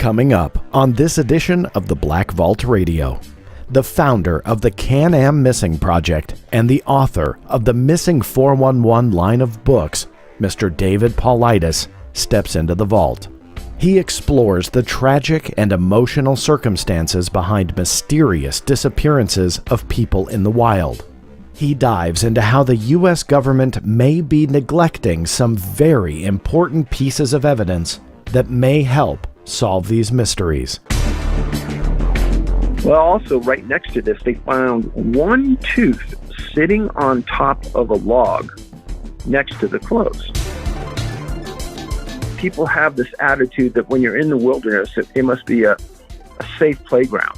Coming up on this edition of the Black Vault Radio, the founder of the CanAm Missing Project and the author of the Missing 411 line of books, Mr. David Paulides, steps into the vault. He explores the tragic and emotional circumstances behind mysterious disappearances of people in the wild. He dives into how the U.S. government may be neglecting some very important pieces of evidence that may help solve these mysteries. Well, also right next to this, they found one tooth sitting on top of a log next to the clothes. People have this attitude that when you're in the wilderness, it must be a safe playground.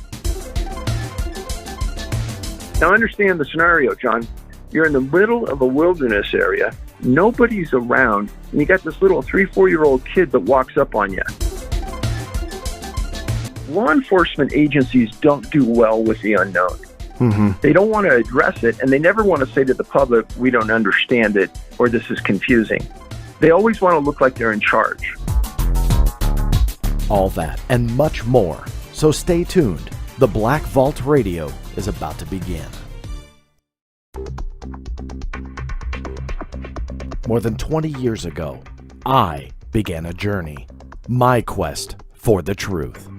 Now understand the scenario, John. You're in the middle of a wilderness area, nobody's around, and you got this little 3-4-year-old kid that walks up on you. Law enforcement agencies don't do well with the unknown. They don't want to address it, and they never want to say to the public, we don't understand it, or this is confusing. They always want to look like they're in charge. All that and much more. So stay tuned. The Black Vault Radio is about to begin. More than 20 years ago, I began a journey. My quest for the truth.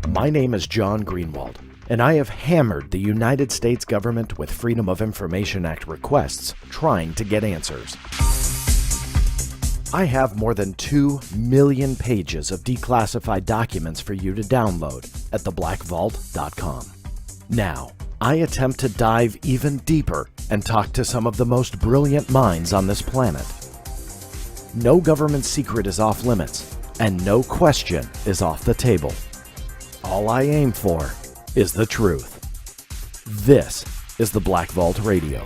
My name is John Greenewald, and I have hammered the United States government with Freedom of Information Act requests trying to get answers. I have more than 2 million pages of declassified documents for you to download at theblackvault.com. Now, I attempt to dive even deeper and talk to some of the most brilliant minds on this planet. No government secret is off limits, and no question is off the table. All I aim for is the truth. This is the Black Vault Radio.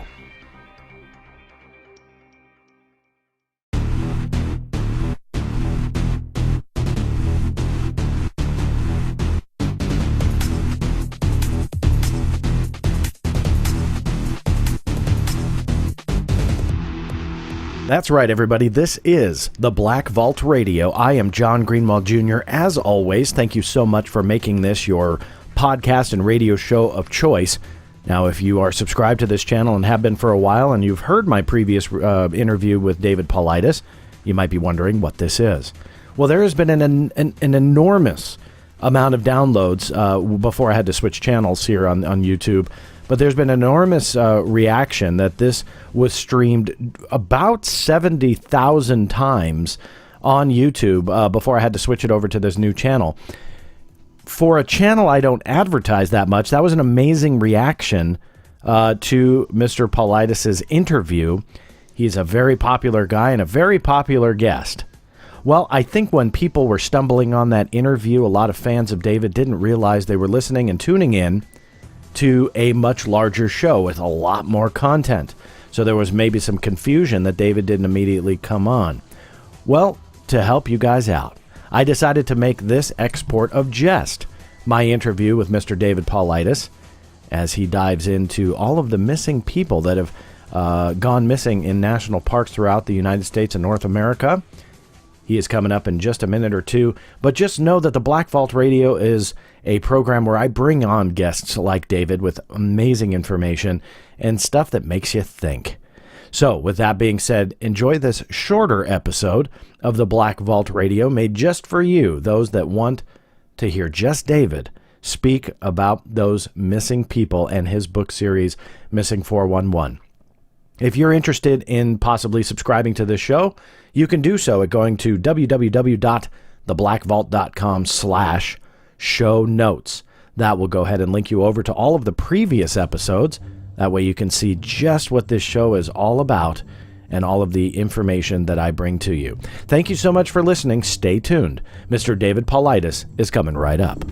That's right, everybody. This is the Black Vault Radio. I am John Greenewald Jr. As always, thank you so much for making this your podcast and radio show of choice. Now, if you are subscribed to this channel and have been for a while, and you've heard my previous interview with David Paulides, you might be wondering what this is. Well, there has been an enormous amount of downloads before I had to switch channels here on YouTube. But there's been enormous reaction that this was streamed about 70,000 times on YouTube before I had to switch it over to this new channel. For a channel I don't advertise that much, that was an amazing reaction to Mr. Paulides' interview. He's a very popular guy and a very popular guest. Well, I think when people were stumbling on that interview, a lot of fans of David didn't realize they were listening and tuning in to a much larger show with a lot more content. So there was maybe some confusion that David didn't immediately come on. Well, to help you guys out, I decided to make this export of just my interview with Mr. David Paulides as he dives into all of the missing people that have gone missing in national parks throughout the United States and North America. He is coming up in just a minute or two, but just know that the Black Vault Radio is a program where I bring on guests like David with amazing information and stuff that makes you think. So, with that being said, enjoy this shorter episode of the Black Vault Radio made just for you, those that want to hear just David speak about those missing people and his book series, Missing 411. If you're interested in possibly subscribing to this show, you can do so at going to www.theblackvault.com/show notes. That will go ahead and link you over to all of the previous episodes. That way you can see just what this show is all about and all of the information that I bring to you. Thank you so much for listening. Stay tuned. Mr. David Paulides is coming right up.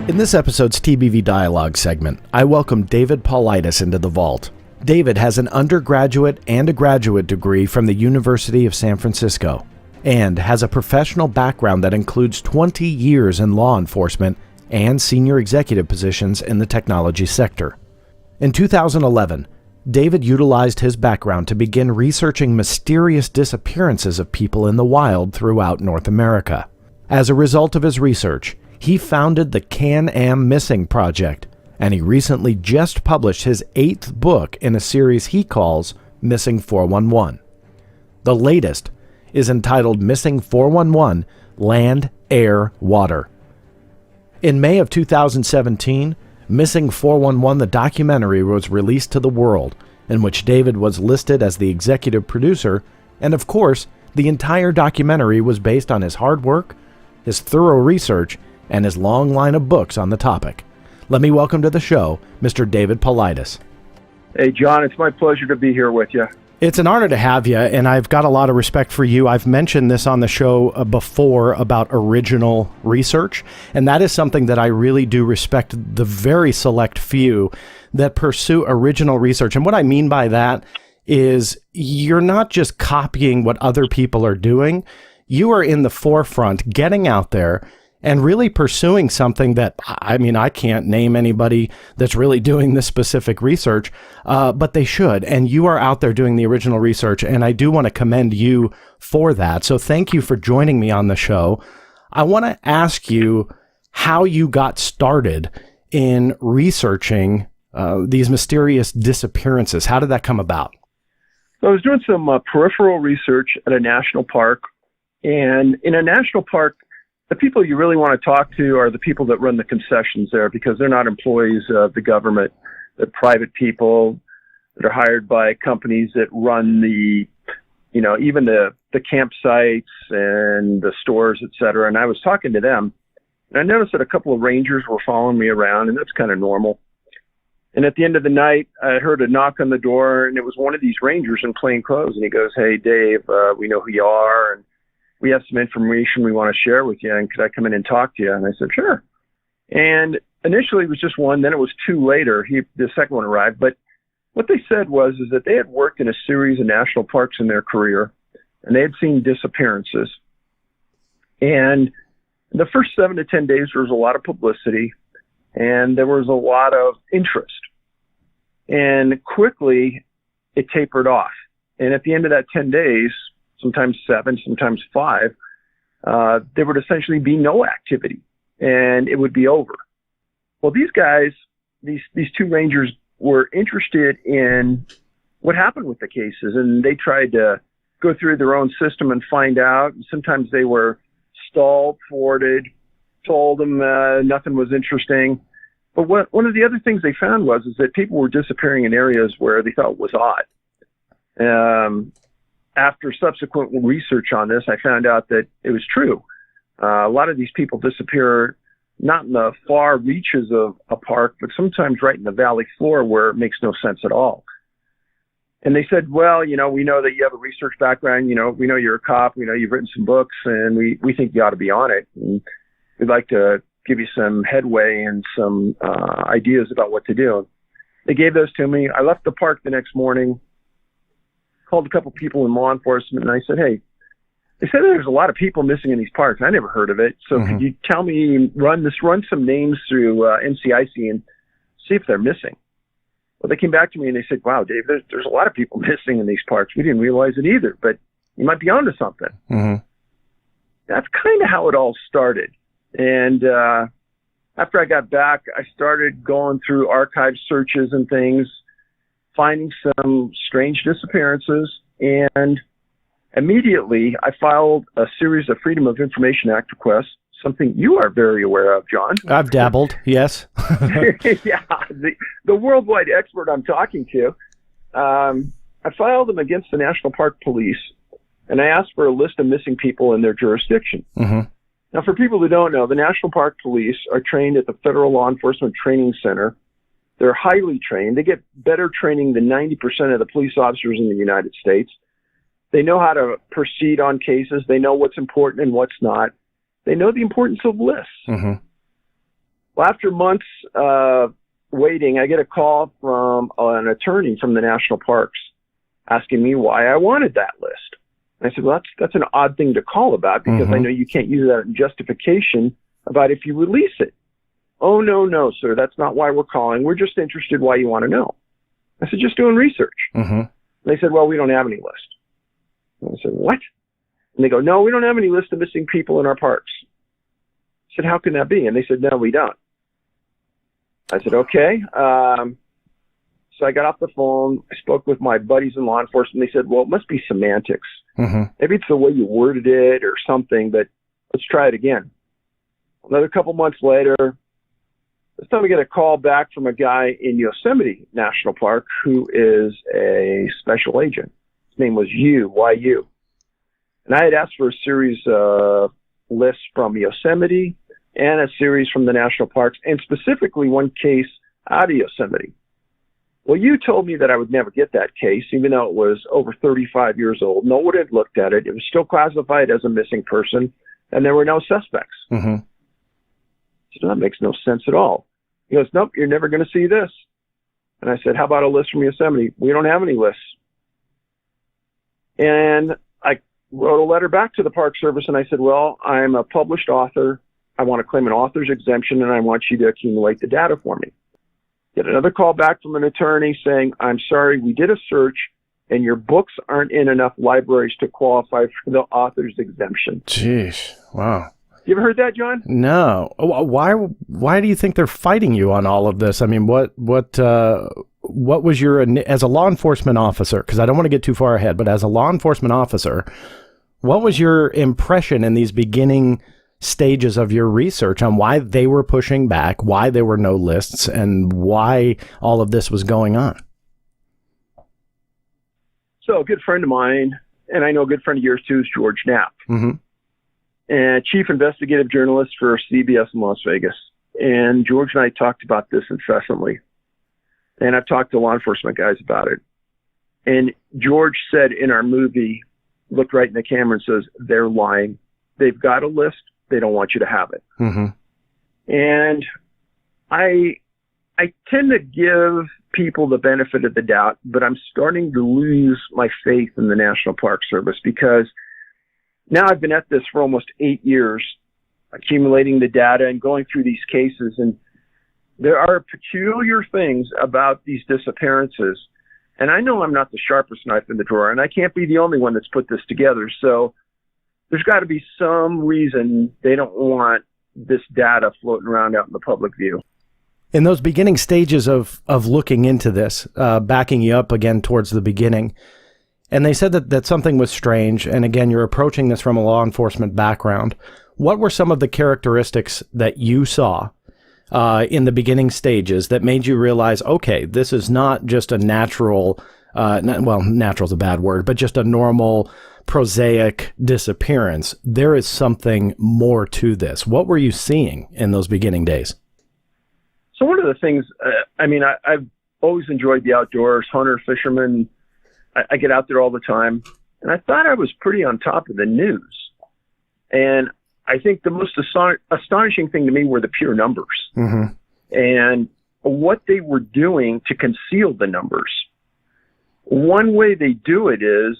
In this episode's TBV Dialogue segment, I welcome David Paulides into the vault. David has an undergraduate and a graduate degree from the University of San Francisco, and has a professional background that includes 20 years in law enforcement and senior executive positions in the technology sector. In 2011, David utilized his background to begin researching mysterious disappearances of people in the wild throughout North America. As a result of his research, he founded the CanAm Missing Project, and he recently just published his 8th book in a series he calls Missing 411. The latest is entitled Missing 411: Land, Air, Water. In May of 2017, Missing 411, the documentary, was released to the world, in which David was listed as the executive producer, and of course, the entire documentary was based on his hard work, his thorough research, and his long line of books on the topic. Let me welcome to the show Mr. David Paulides. Hey, John, it's my pleasure to be here with you. It's an honor to have you, and I've got a lot of respect for you. I've mentioned this on the show before about original research, and that is something that I really do respect, the very select few that pursue original research. And what I mean by that is you're not just copying what other people are doing. You are in the forefront, getting out there and really pursuing something that, I mean, I can't name anybody that's really doing this specific research, but they should. And you are out there doing the original research, and I do want to commend you for that. So thank you for joining me on the show. I want to ask you how you got started in researching these mysterious disappearances. How did that come about? So I was doing some peripheral research at a national park, and in a national park, the people you really want to talk to are the people that run the concessions there, because they're not employees of the government. They're private people that are hired by companies that run the, even the campsites and the stores, et cetera. And I was talking to them, and I noticed that a couple of rangers were following me around, and that's kind of normal. And at the end of the night, I heard a knock on the door, and it was one of these rangers in plain clothes. And he goes, "Hey, Dave, we know who you are, and we have some information we want to share with you, and could I come in and talk to you?" And I said, "Sure." And initially it was just one, then it was two later. The second one arrived. But what they said was that they had worked in a series of national parks in their career, and they had seen disappearances. And in the first 7 to 10 days, there was a lot of publicity, and there was a lot of interest. And quickly, it tapered off. And at the end of that 10 days, sometimes 7, sometimes 5, there would essentially be no activity, and it would be over. Well, these guys, these two rangers, were interested in what happened with the cases, and they tried to go through their own system and find out. And sometimes they were stalled, thwarted, told them nothing was interesting. But one of the other things they found was that people were disappearing in areas where they thought was odd. After subsequent research on this, I found out that it was true. A lot of these people disappear not in the far reaches of a park, but sometimes right in the valley floor where it makes no sense at all. And they said, "Well, we know that you have a research background. We know you're a cop. We know you've written some books, and we think you ought to be on it. And we'd like to give you some headway and some ideas about what to do." They gave those to me. I left the park the next morning, called a couple people in law enforcement, and I said, "Hey, they said there's a lot of people missing in these parks. I never heard of it. So could you tell me, run some names through NCIC and see if they're missing?" Well, they came back to me and they said, "Wow, Dave, there's a lot of people missing in these parks. We didn't realize it either, but you might be onto something." That's kind of how it all started. And after I got back, I started going through archive searches and things, finding some strange disappearances, and immediately I filed a series of Freedom of Information Act requests, something you are very aware of, John. I've dabbled, yes. Yeah, the worldwide expert I'm talking to. I filed them against the National Park Police, and I asked for a list of missing people in their jurisdiction. Now, for people who don't know, the National Park Police are trained at the Federal Law Enforcement Training Center. They're highly trained. They get better training than 90% of the police officers in the United States. They know how to proceed on cases. They know what's important and what's not. They know the importance of lists. Well, after months of waiting, I get a call from an attorney from the national parks asking me why I wanted that list. And I said, well, that's an odd thing to call about because I know you can't use that in justification about if you release it. Oh, no, sir. That's not why we're calling. We're just interested why you want to know. I said, just doing research. And they said, well, we don't have any list. And I said, what? And they go, no, we don't have any list of missing people in our parks. I said, how can that be? And they said, no, we don't. I said, okay. So I got off the phone. I spoke with my buddies in law enforcement. They said, well, it must be semantics. Maybe it's the way you worded it or something, but let's try it again. Another couple months later, this time I get a call back from a guy in Yosemite National Park who is a special agent. His name was YU. And I had asked for a series of lists from Yosemite and a series from the national parks, and specifically one case out of Yosemite. Well, you told me that I would never get that case, even though it was over 35 years old. No one had looked at it. It was still classified as a missing person, and there were no suspects. So that makes no sense at all. He goes, nope, you're never going to see this. And I said, how about a list from Yosemite? We don't have any lists. And I wrote a letter back to the Park Service, and I said, well, I'm a published author. I want to claim an author's exemption, and I want you to accumulate the data for me. Get another call back from an attorney saying, I'm sorry, we did a search, and your books aren't in enough libraries to qualify for the author's exemption. Jeez, wow. You ever heard that, John? No. Why do you think they're fighting you on all of this? I mean, what was your, as a law enforcement officer, because I don't want to get too far ahead, but as a law enforcement officer, what was your impression in these beginning stages of your research on why they were pushing back, why there were no lists, and why all of this was going on? So a good friend of mine, and I know a good friend of yours too, is George Knapp. And chief investigative journalist for CBS in Las Vegas. And George and I talked about this incessantly. And I've talked to law enforcement guys about it. And George said in our movie, looked right in the camera and says, they're lying. They've got a list. They don't want you to have it. And I tend to give people the benefit of the doubt, but I'm starting to lose my faith in the National Park Service because now I've been at this for almost 8 years, accumulating the data and going through these cases. And there are peculiar things about these disappearances. And I know I'm not the sharpest knife in the drawer, and I can't be the only one that's put this together. So there's got to be some reason they don't want this data floating around out in the public view. In those beginning stages of looking into this, backing you up again towards the beginning, and they said that something was strange, and again, you're approaching this from a law enforcement background. What were some of the characteristics that you saw in the beginning stages that made you realize, okay, this is not just a natural, natural's a bad word, but just a normal, prosaic disappearance? There is something more to this. What were you seeing in those beginning days? So one of the things, I've always enjoyed the outdoors, hunter, fisherman. I get out there all the time, and I thought I was pretty on top of the news. And I think the most astonishing thing to me were the pure numbers and what they were doing to conceal the numbers. One way they do it is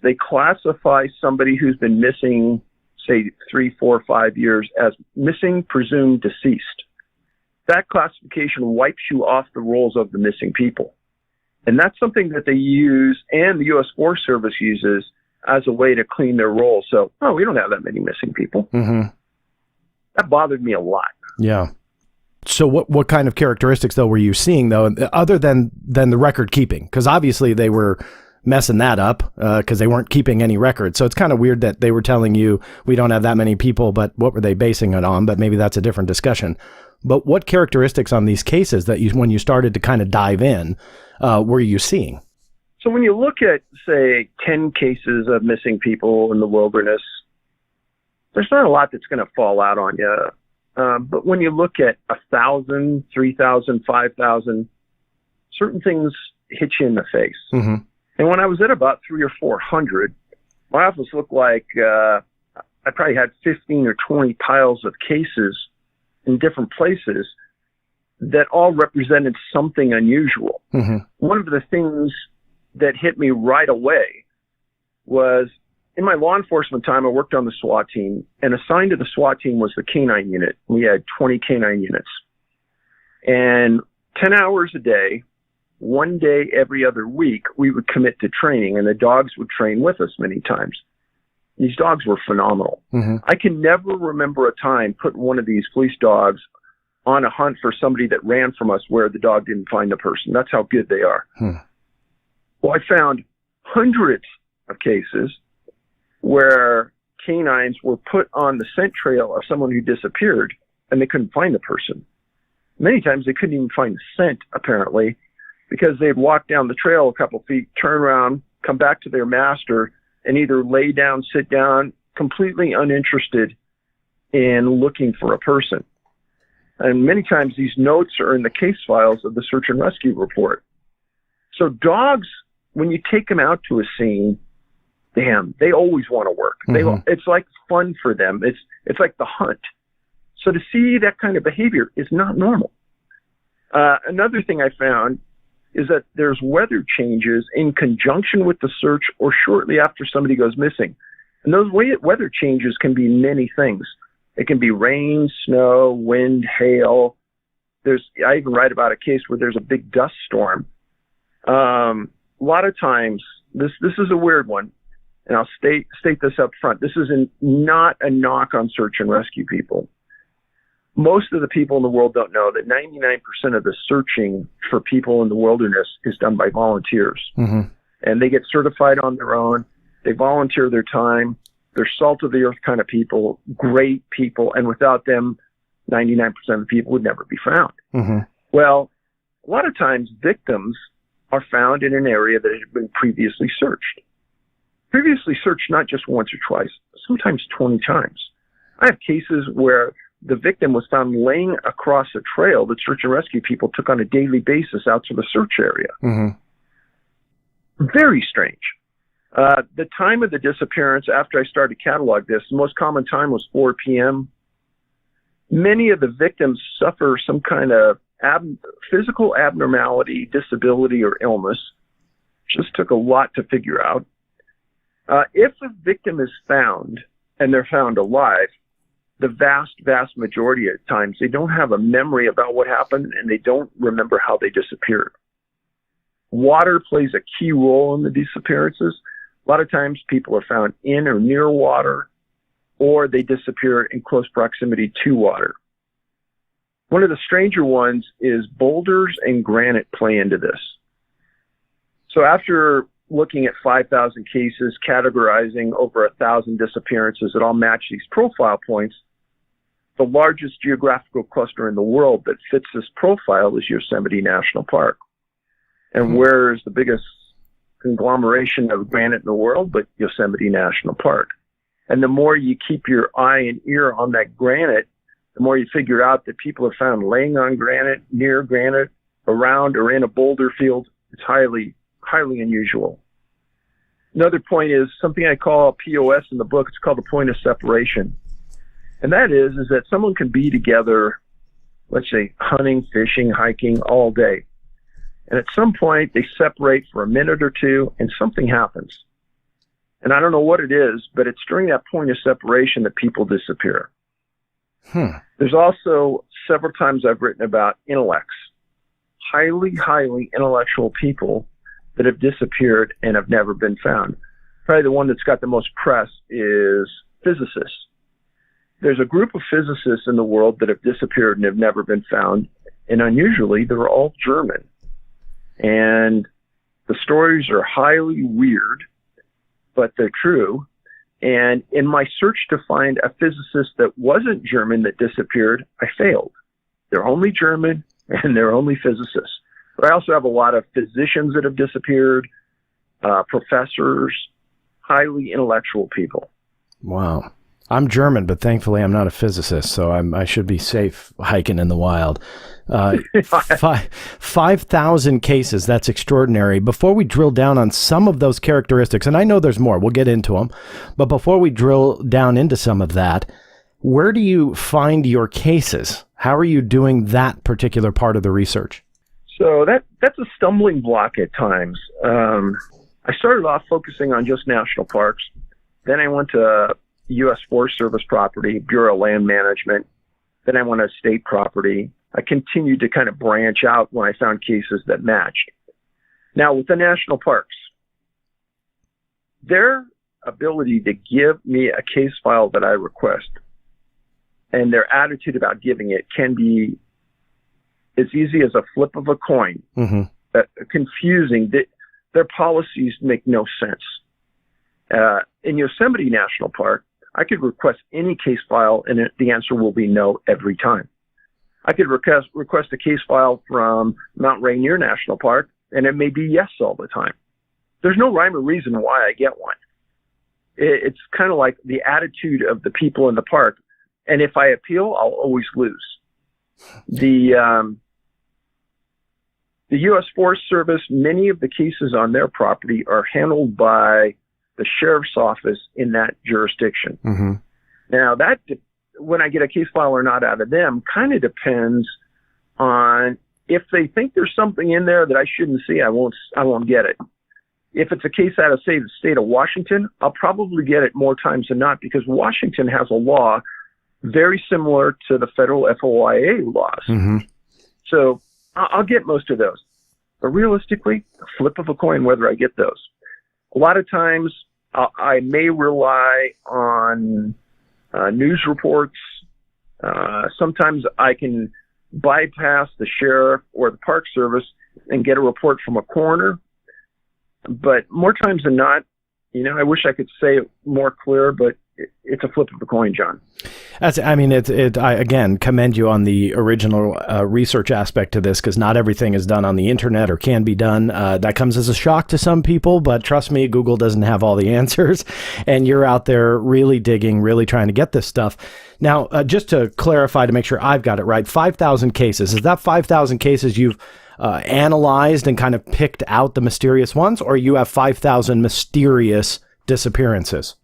they classify somebody who's been missing, say, 3, 4, 5 years as missing, presumed deceased. That classification wipes you off the rolls of the missing people. And that's something that they use, and the U.S. Forest Service uses as a way to clean their roll. So, we don't have that many missing people. That bothered me a lot. Yeah. So what kind of characteristics, though, were you seeing, though, other than the record keeping? Because obviously they were messing that up because they weren't keeping any records. So it's kind of weird that they were telling you we don't have that many people, but what were they basing it on? But maybe that's a different discussion. But what characteristics on these cases that when you started to kind of dive in, were you seeing? So when you look at, say, 10 cases of missing people in the wilderness, there's not a lot that's going to fall out on you. But when you look at 1,000, 3,000, 5,000, certain things hit you in the face. And when I was at about 300 or 400, my office looked like I probably had 15 or 20 piles of cases in different places that all represented something unusual. One of the things that hit me right away was in my law enforcement time, I worked on the SWAT team, and assigned to the SWAT team was the canine unit. We had 20 canine units. And 10 hours a day, one day every other week, we would commit to training, and the dogs would train with us many times. These dogs were phenomenal. Mm-hmm. I can never remember a time putting one of these police dogs on a hunt for somebody that ran from us where the dog didn't find the person. That's how good they are. Well, I found hundreds of cases where canines were put on the scent trail of someone who disappeared, and they couldn't find the person. Many times they couldn't even find the scent, apparently, because they'd walk down the trail a couple feet, turn around, come back to their master, and either lay down, sit down, completely uninterested in looking for a person. And many times these notes are in the case files of the search and rescue report. So dogs, when you take them out to a scene, damn, they always want to work. Mm-hmm. It's like fun for them. It's like the hunt. So to see that kind of behavior is not normal. Another thing I found is that there's weather changes in conjunction with the search or shortly after somebody goes missing. And those weather changes can be many things. It can be rain, snow, wind, hail. I even write about a case where there's a big dust storm. A lot of times, this is a weird one, and I'll state this up front. This is not a knock on search and rescue people. Most of the people in the world don't know that 99% of the searching for people in the wilderness is done by volunteers. Mm-hmm. And they get certified on their own. They volunteer their time. They're salt of the earth kind of people, great people. And without them, 99% of the people would never be found. Mm-hmm. Well, a lot of times victims are found in an area that had been previously searched. Previously searched not just once or twice, sometimes 20 times. I have cases where the victim was found laying across a trail that search and rescue people took on a daily basis out to the search area. Mm-hmm. Very strange. The time of the disappearance, after I started to catalog this, the most common time was 4 p.m. Many of the victims suffer some kind of physical abnormality, disability, or illness. Just took a lot to figure out. If a victim is found, and they're found alive, the vast majority of times, they don't have a memory about what happened, and they don't remember how they disappeared. Water plays a key role in the disappearances. A lot of times people are found in or near water, or they disappear in close proximity to water. One of the stranger ones is boulders and granite play into this. So after looking at 5,000 cases, categorizing over 1,000 disappearances that all match these profile points, the largest geographical cluster in the world that fits this profile is Yosemite National Park. And where is the biggest conglomeration of granite in the world but Yosemite National Park? And the more you keep your eye and ear on that granite, the more you figure out that people are found laying on granite, near granite, around or in a boulder field. It's highly unusual. Another point is something I call POS in the book. It's called the point of separation. And that is that someone can be together, let's say, hunting, fishing, hiking all day. And at some point, they separate for a minute or two, and something happens. And I don't know what it is, but it's during that point of separation that people disappear. There's also several times I've written about intellects, highly intellectual people that have disappeared and have never been found. Probably the one that's got the most press is physicists. There's a group of physicists in the world that have disappeared and have never been found, and unusually, they're all German. And the stories are highly weird, but they're true. And in my search to find a physicist that wasn't German that disappeared, I failed. They're only German, and they're only physicists. But I also have a lot of physicians that have disappeared, professors, highly intellectual people. Wow. I'm German, but thankfully I'm not a physicist, so I should be safe hiking in the wild. 5,000 cases, that's extraordinary. Before we drill down on some of those characteristics, and I know there's more, we'll get into them, but before we drill down into some of that, where do you find your cases? How are you doing that particular part of the research? So that's a stumbling block at times. I started off focusing on just national parks. Then I went to U.S. Forest Service property, Bureau of Land Management. Then I went to state property. I continued to kind of branch out when I found cases that matched. Now, with the national parks, their ability to give me a case file that I request and their attitude about giving it can be as easy as a flip of a coin, confusing. Their policies make no sense. In Yosemite National Park, I could request any case file, and the answer will be no every time. I could request a case file from Mount Rainier National Park, and it may be yes all the time. There's no rhyme or reason why I get one. It's kind of like the attitude of the people in the park, and if I appeal, I'll always lose. The U.S. Forest Service, many of the cases on their property are handled by the sheriff's office in that jurisdiction. Now, that when I get a case file or not out of them kind of depends on if they think there's something in there that I shouldn't see. I won't get it. If it's a case out of, say, the state of Washington, I'll probably get it more times than not because Washington has a law very similar to the federal FOIA laws. So I'll get most of those. But realistically, a flip of a coin whether I get those. A lot of times I may rely on news reports. Sometimes I can bypass the sheriff or the Park Service and get a report from a coroner. But more times than not, I wish I could say it more clear, but it's a flip of a coin, John. I again commend you on the original research aspect to this, because not everything is done on the internet or can be done. That comes as a shock to some people, but trust me, Google doesn't have all the answers, and you're out there really digging, really trying to get this stuff. Now, just to clarify, to make sure I've got it right, 5,000 cases. Is that 5,000 cases you've analyzed and kind of picked out the mysterious ones, or you have 5,000 mysterious disappearances?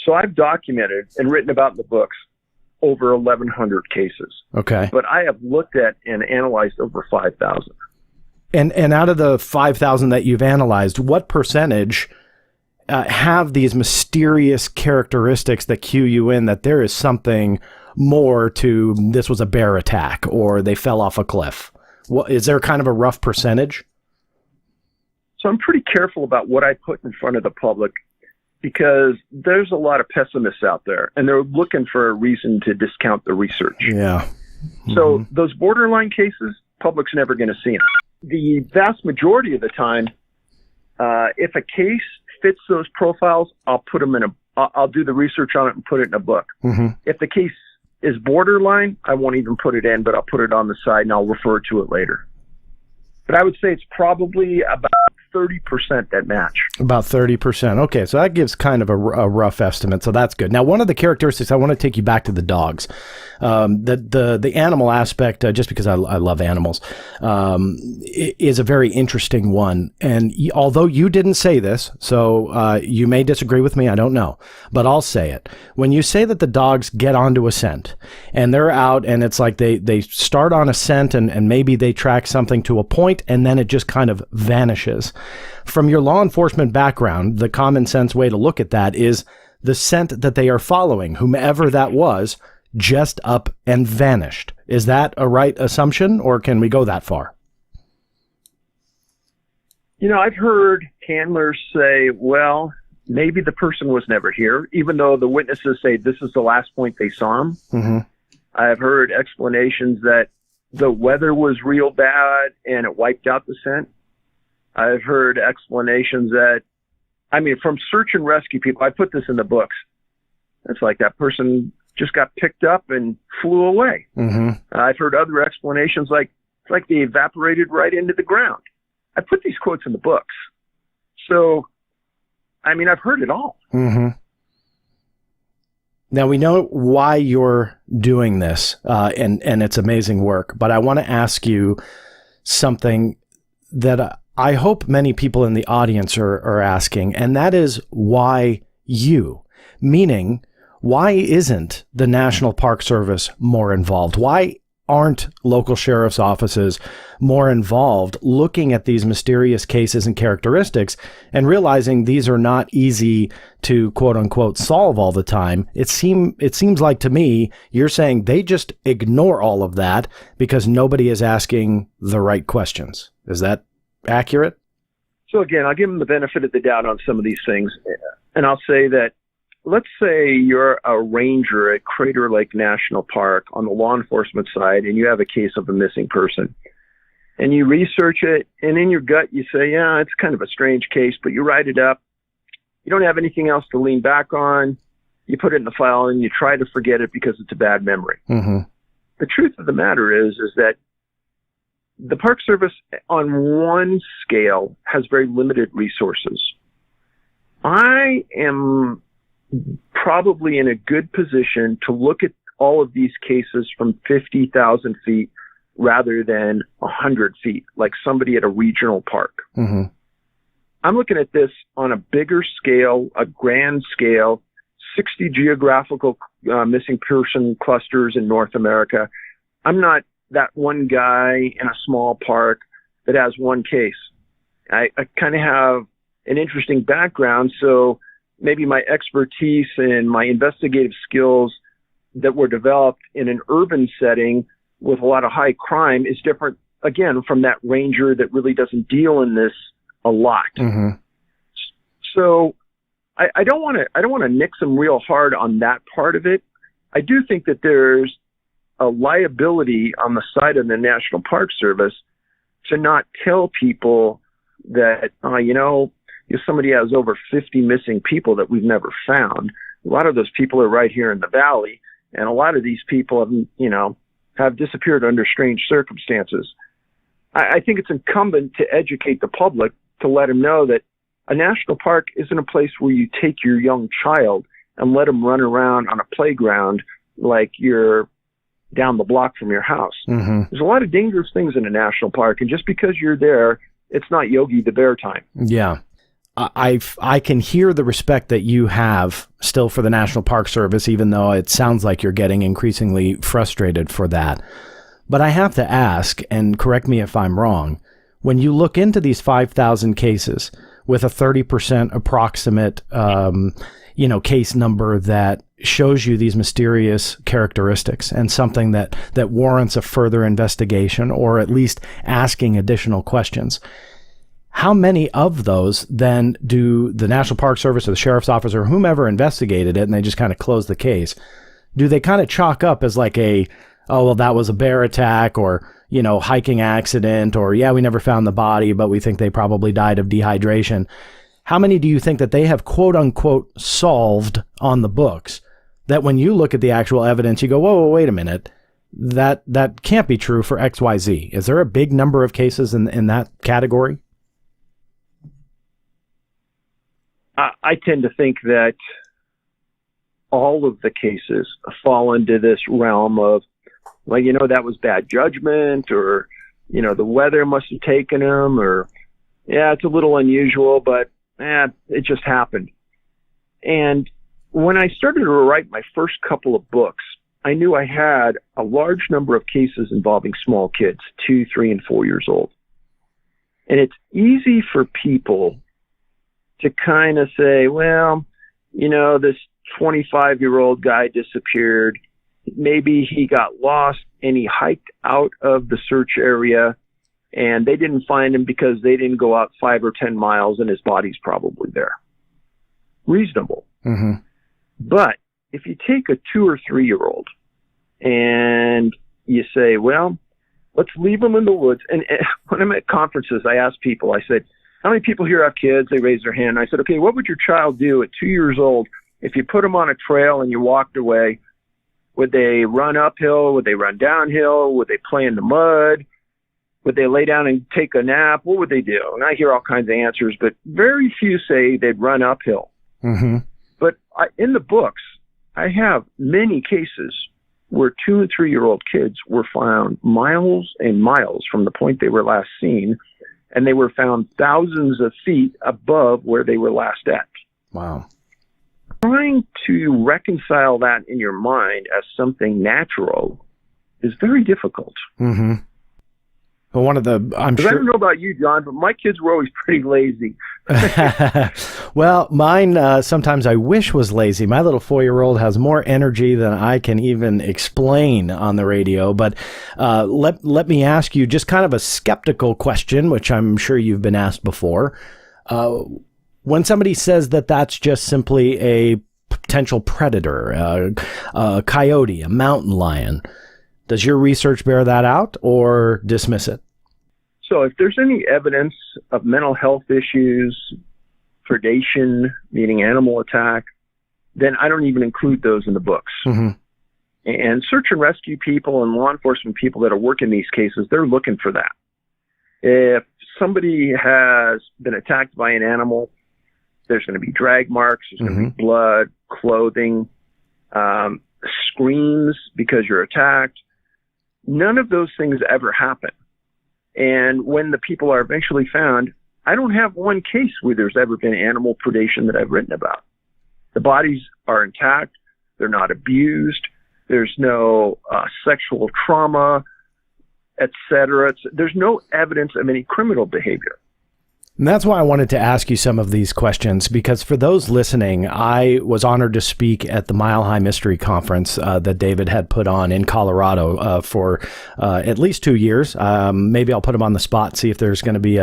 So I've documented and written about in the books over 1,100 cases. Okay. But I have looked at and analyzed over 5,000. And out of the 5,000 that you've analyzed, what percentage have these mysterious characteristics that cue you in that there is something more to this was a bear attack or they fell off a cliff? Is there kind of a rough percentage? So I'm pretty careful about what I put in front of the public, because there's a lot of pessimists out there, and they're looking for a reason to discount the research. Yeah. So those borderline cases, public's never going to see them. The vast majority of the time, if a case fits those profiles, I'll put them I'll do the research on it and put it in a book. If the case is borderline, I won't even put it in, but I'll put it on the side and I'll refer to it later. But I would say it's probably about 30% that match. About 30%. Okay, so that gives kind of a rough estimate, so that's good. Now, one of the characteristics, I want to take you back to the dogs. The animal aspect, just because I love animals, is a very interesting one. And although you didn't say this, so you may disagree with me, I don't know, but I'll say it. When you say that the dogs get onto a scent, and they're out, and it's like they start on a scent, and maybe they track something to a point, and then it just kind of vanishes. From your law enforcement background, the common sense way to look at that is the scent that they are following, whomever that was, just up and vanished. Is that a right assumption, or can we go that far? I've heard handlers say, well, maybe the person was never here, even though the witnesses say this is the last point they saw him. I've heard explanations that the weather was real bad and it wiped out the scent. I've heard explanations that, from search and rescue people, I put this in the books. It's like that person just got picked up and flew away. I've heard other explanations like they evaporated right into the ground. I put these quotes in the books. So, I've heard it all. Now, we know why you're doing this, and it's amazing work, but I want to ask you something that I hope many people in the audience are asking, and that is why you? Meaning, why isn't the National Park Service more involved? Why aren't local sheriff's offices more involved looking at these mysterious cases and characteristics and realizing these are not easy to quote unquote solve all the time? It seems like to me you're saying they just ignore all of that because nobody is asking the right questions. Is that accurate? So again, I'll give them the benefit of the doubt on some of these things. And I'll say that, let's say you're a ranger at Crater Lake National Park on the law enforcement side, and you have a case of a missing person. And you research it, and in your gut you say, yeah, it's kind of a strange case, but you write it up. You don't have anything else to lean back on. You put it in the file, and you try to forget it because it's a bad memory. Mm-hmm. The truth of the matter is that the Park Service, on one scale, has very limited resources. I am probably in a good position to look at all of these cases from 50,000 feet rather than 100 feet, like somebody at a regional park. Mm-hmm. I'm looking at this on a bigger scale, a grand scale, 60 geographical missing person clusters in North America. I'm not that one guy in a small park that has one case. I kind of have an interesting background, so maybe my expertise and my investigative skills that were developed in an urban setting with a lot of high crime is different, again, from that ranger that really doesn't deal in this a lot. Mm-hmm. So I don't want to nix them real hard on that part of it. I do think that there's a liability on the side of the National Park Service to not tell people that, if somebody has over 50 missing people that we've never found. A lot of those people are right here in the valley, and a lot of these people have disappeared under strange circumstances. I think it's incumbent to educate the public to let them know that a national park isn't a place where you take your young child and let them run around on a playground like you're down the block from your house. Mm-hmm. There's a lot of dangerous things in a national park, and just because you're there, it's not Yogi the Bear time. Yeah. I can hear the respect that you have still for the National Park Service, even though it sounds like you're getting increasingly frustrated for that. But I have to ask, and correct me if I'm wrong, when you look into these 5,000 cases with a 30% approximate, case number that shows you these mysterious characteristics and something that warrants a further investigation or at least asking additional questions, how many of those then do the National Park Service or the Sheriff's Office or whomever investigated it and they just kind of close the case? Do they kind of chalk up as like that was a bear attack or, hiking accident or, we never found the body, but we think they probably died of dehydration? How many do you think that they have quote unquote solved on the books that when you look at the actual evidence, you go, whoa, wait a minute, that can't be true for XYZ? Is there a big number of cases in that category? I tend to think that all of the cases fall into this realm of, that was bad judgment, or, the weather must have taken them, or, it's a little unusual, but it just happened. And when I started to write my first couple of books, I knew I had a large number of cases involving small kids, 2, 3, and 4 years old. And it's easy for people to kind of say, well, this 25-year-old guy disappeared. Maybe he got lost and he hiked out of the search area and they didn't find him because they didn't go out 5 or 10 miles and his body's probably there. Reasonable. Mm-hmm. But if you take a 2 or 3-year-old and you say, well, let's leave them in the woods. And when I'm at conferences, I ask people, I said, how many people here have kids? They raise their hand. I said, okay, what would your child do at 2 years old if you put them on a trail and you walked away? Would they run uphill? Would they run downhill? Would they play in the mud? Would they lay down and take a nap? What would they do? And I hear all kinds of answers, but very few say they'd run uphill. Mm-hmm. But in the books, I have many cases where 2 and 3-year-old kids were found miles and miles from the point they were last seen, and they were found thousands of feet above where they were last at. Wow. Trying to reconcile that in your mind as something natural is very difficult. Mm-hmm. Well, I'm sure. I don't know about you, John, but my kids were always pretty lazy. Well, mine sometimes I wish was lazy. My little 4-year-old has more energy than I can even explain on the radio. But let me ask you just kind of a skeptical question, which I'm sure you've been asked before. When somebody says that that's just simply a potential predator, a coyote, a mountain lion, does your research bear that out or dismiss it? So if there's any evidence of mental health issues, predation, meaning animal attack, then I don't even include those in the books. Mm-hmm. And search and rescue people and law enforcement people that are working these cases, they're looking for that. If somebody has been attacked by an animal, there's going to be drag marks, there's going to be blood, clothing, screams because you're attacked. None of those things ever happen. And when the people are eventually found, I don't have one case where there's ever been animal predation that I've written about. The bodies are intact. They're not abused. There's no sexual trauma, etc. There's no evidence of any criminal behavior. And that's why I wanted to ask you some of these questions, because for those listening, I was honored to speak at the Mile High Mystery Conference that David had put on in Colorado for at least 2 years. Maybe I'll put him on the spot, see if there's going to be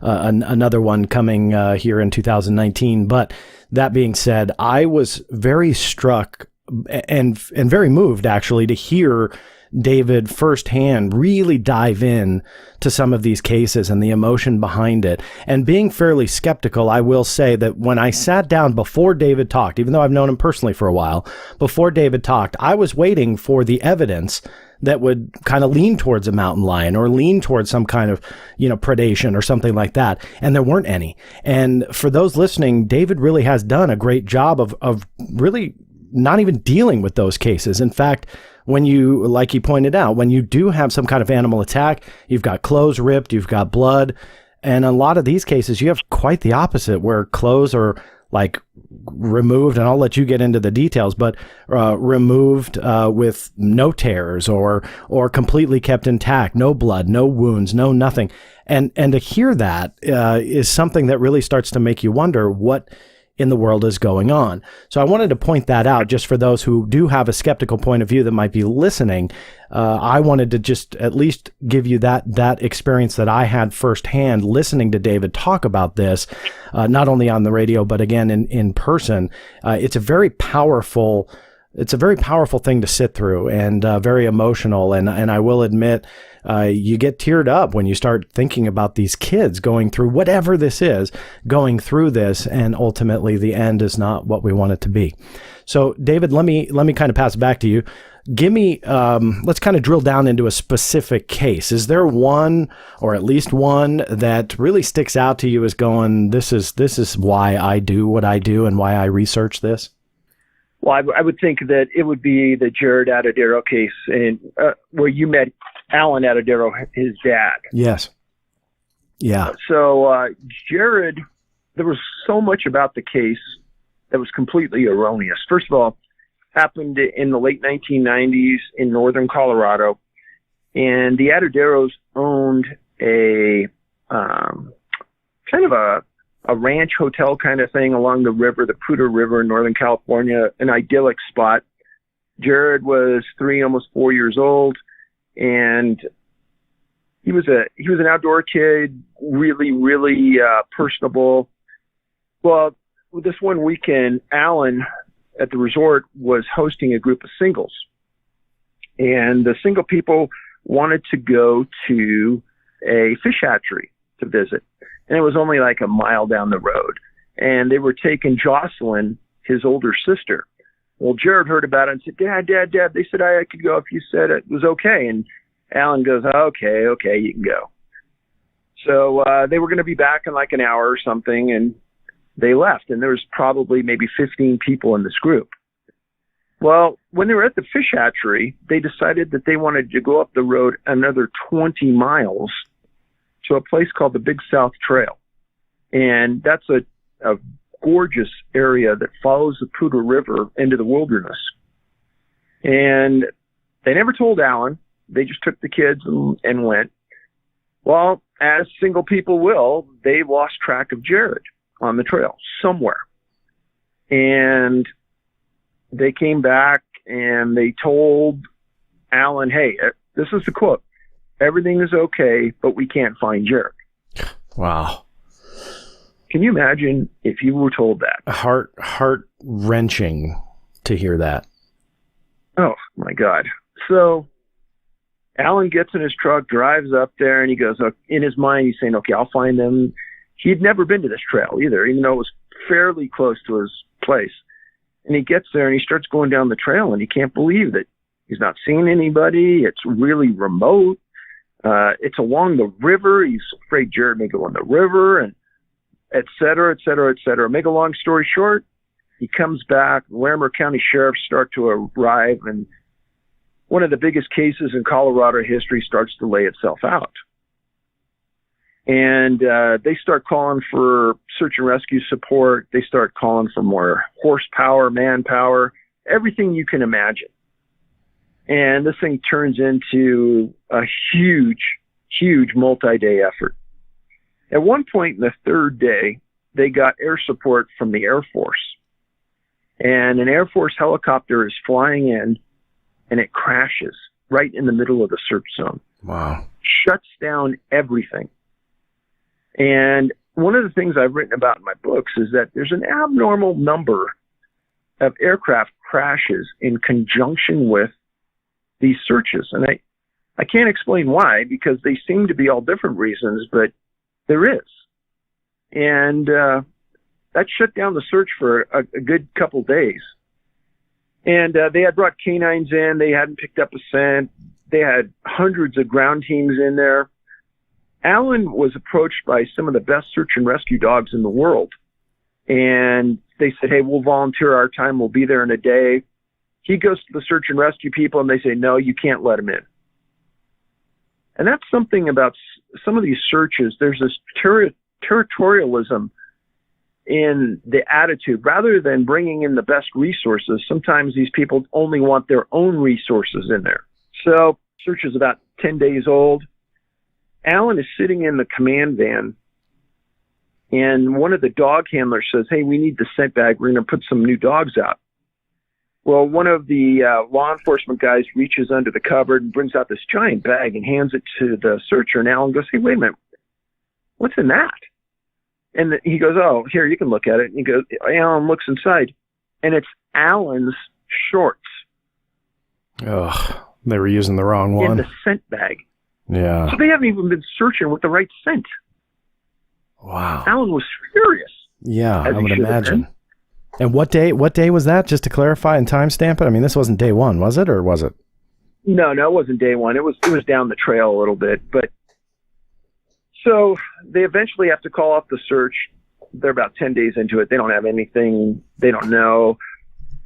another one coming here in 2019. But that being said, I was very struck and very moved, actually, to hear David firsthand really dive in to some of these cases and the emotion behind it. And being fairly skeptical, I will say that when I sat down before David talked, even though I've known him personally for a while, before David talked, I was waiting for the evidence that would kind of lean towards a mountain lion or lean towards some kind of, predation or something like that. And there weren't any. And for those listening, David really has done a great job of really not even dealing with those cases. In fact, when you, like he pointed out, when you do have some kind of animal attack, you've got clothes ripped, you've got blood. And in a lot of these cases, you have quite the opposite, where clothes are like removed, and I'll let you get into the details, but removed with no tears or completely kept intact, no blood, no wounds, no nothing. And to hear that is something that really starts to make you wonder what in the world is going on. So I wanted to point that out just for those who do have a skeptical point of view that might be listening. I wanted to just at least give you that experience that I had firsthand listening to David talk about this, not only on the radio, but again, in person. It's a very powerful thing to sit through, and very emotional. And I will admit, you get teared up when you start thinking about these kids going through whatever this is, going through this, and ultimately the end is not what we want it to be. So, David, let me kind of pass it back to you. Give me, let's kind of drill down into a specific case. Is there one, or at least one, that really sticks out to you as going, this is why I do what I do and why I research this? Well, I would think that it would be the Jared Adadero case, and where you met Alan Adadero, his dad. Yes. Yeah. So Jared, there was so much about the case that was completely erroneous. First of all, happened in the late 1990s in northern Colorado, and the Adaderos owned a kind of a ranch hotel kind of thing along the river, the Poudre River in Northern California, an idyllic spot. Jared was 3, almost 4 years old, and he was an outdoor kid, really, really personable. Well, this one weekend, Alan at the resort was hosting a group of singles, and the single people wanted to go to a fish hatchery to visit. And it was only like a mile down the road. And they were taking Jocelyn, his older sister. Well, Jared heard about it and said, Dad, they said I could go if you said it was okay. And Alan goes, okay, you can go. So they were going to be back in like an hour or something, and they left. And there was probably maybe 15 people in this group. Well, when they were at the fish hatchery, they decided that they wanted to go up the road another 20 miles to a place called the Big South Trail. And that's a gorgeous area that follows the Poudre River into the wilderness. And they never told Alan. They just took the kids and went. Well, as single people will, they lost track of Jared on the trail somewhere. And they came back and they told Alan, hey, this is the quote, everything is okay, but we can't find Jared. Wow. Can you imagine if you were told that? Heart-wrenching to hear that. Oh, my God. So Alan gets in his truck, drives up there, and he goes, in his mind, he's saying, okay, I'll find them. He'd never been to this trail either, even though it was fairly close to his place. And he gets there, and he starts going down the trail, and he can't believe that he's not seeing anybody. It's really remote. It's along the river. He's afraid Jared may go in the river, and et cetera, et cetera, et cetera. Make a long story short, he comes back. Larimer County sheriffs start to arrive, and one of the biggest cases in Colorado history starts to lay itself out. And they start calling for search and rescue support. They start calling for more horsepower, manpower, everything you can imagine. And this thing turns into a huge, huge multi-day effort. At one point in the third day, they got air support from the Air Force. And an Air Force helicopter is flying in, and it crashes right in the middle of the search zone. Wow. Shuts down everything. And one of the things I've written about in my books is that there's an abnormal number of aircraft crashes in conjunction with these searches. And I can't explain why, because they seem to be all different reasons, but there is. And that shut down the search for a good couple days. And they had brought canines in. They hadn't picked up a scent. They had hundreds of ground teams in there. Alan was approached by some of the best search and rescue dogs in the world. And they said, hey, we'll volunteer our time. We'll be there in a day. He goes to the search and rescue people, and they say, no, you can't let him in. And that's something about some of these searches. There's this territorialism in the attitude. Rather than bringing in the best resources, sometimes these people only want their own resources in there. So search is about 10 days old. Alan is sitting in the command van, and one of the dog handlers says, hey, we need the scent bag. We're going to put some new dogs out. Well, one of the law enforcement guys reaches under the cupboard and brings out this giant bag and hands it to the searcher. And Alan goes, hey, wait a minute. What's in that? And he goes, oh, here, you can look at it. And he goes, Alan looks inside, and it's Alan's shorts. Ugh, they were using the wrong one. In the scent bag. Yeah. So they haven't even been searching with the right scent. Wow. Alan was furious. Yeah, I would imagine. And what day was that, just to clarify and timestamp it? I mean, this wasn't day one, was it, or was it? No, it wasn't day one. It was down the trail a little bit. But so they eventually have to call off the search. They're about 10 days into it. They don't have anything. They don't know.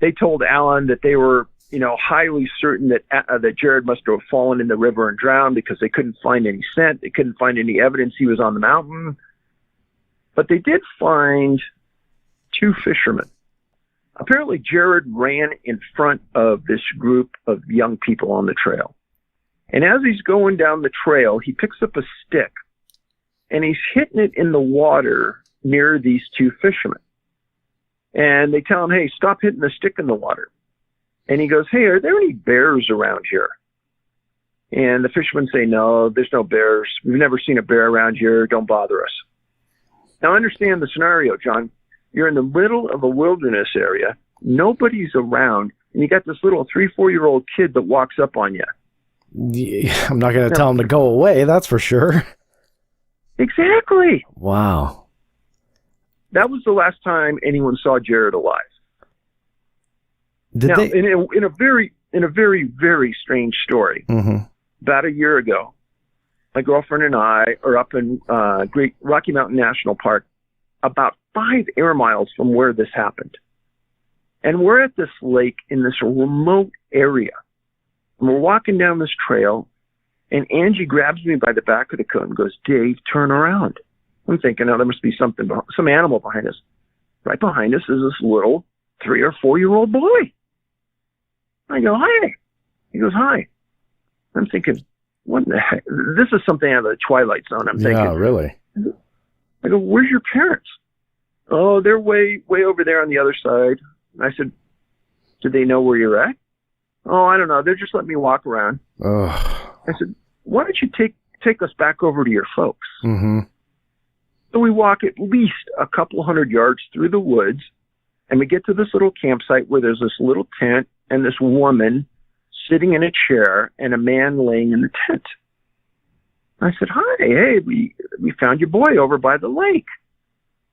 They told Alan that they were, highly certain that Jared must have fallen in the river and drowned because they couldn't find any scent. They couldn't find any evidence he was on the mountain. But they did find 2 fishermen. Apparently, Jared ran in front of this group of young people on the trail. And as he's going down the trail, he picks up a stick, and he's hitting it in the water near these 2 fishermen. And they tell him, hey, stop hitting the stick in the water. And he goes, hey, are there any bears around here? And the fishermen say, no, there's no bears. We've never seen a bear around here. Don't bother us. Now, understand the scenario, John. You're in the middle of a wilderness area. Nobody's around. And you got this little 3-4-year-old kid that walks up on you. Yeah, I'm not going to tell him to go away, that's for sure. Exactly. Wow. That was the last time anyone saw Jared alive. In a very, very strange story, about a year ago, my girlfriend and I are up in Great Rocky Mountain National Park, about 5 air miles from where this happened. And we're at this lake in this remote area. And we're walking down this trail, and Angie grabs me by the back of the coat and goes, Dave, turn around. I'm thinking, there must be some animal behind us. Right behind us is this little 3 or 4-year-old boy. I go, hi. He goes, hi. I'm thinking, what the heck? This is something out of the Twilight Zone. I'm thinking. Yeah, really? I go, where's your parents? Oh, they're way over there on the other side. I said, do they know where you're at? Oh, I don't know. They're just letting me walk around. Ugh. I said, why don't you take us back over to your folks? Mm-hmm. So we walk at least a couple hundred yards through the woods, and we get to this little campsite where there's this little tent and this woman sitting in a chair and a man laying in the tent. I said, hi, hey, we found your boy over by the lake.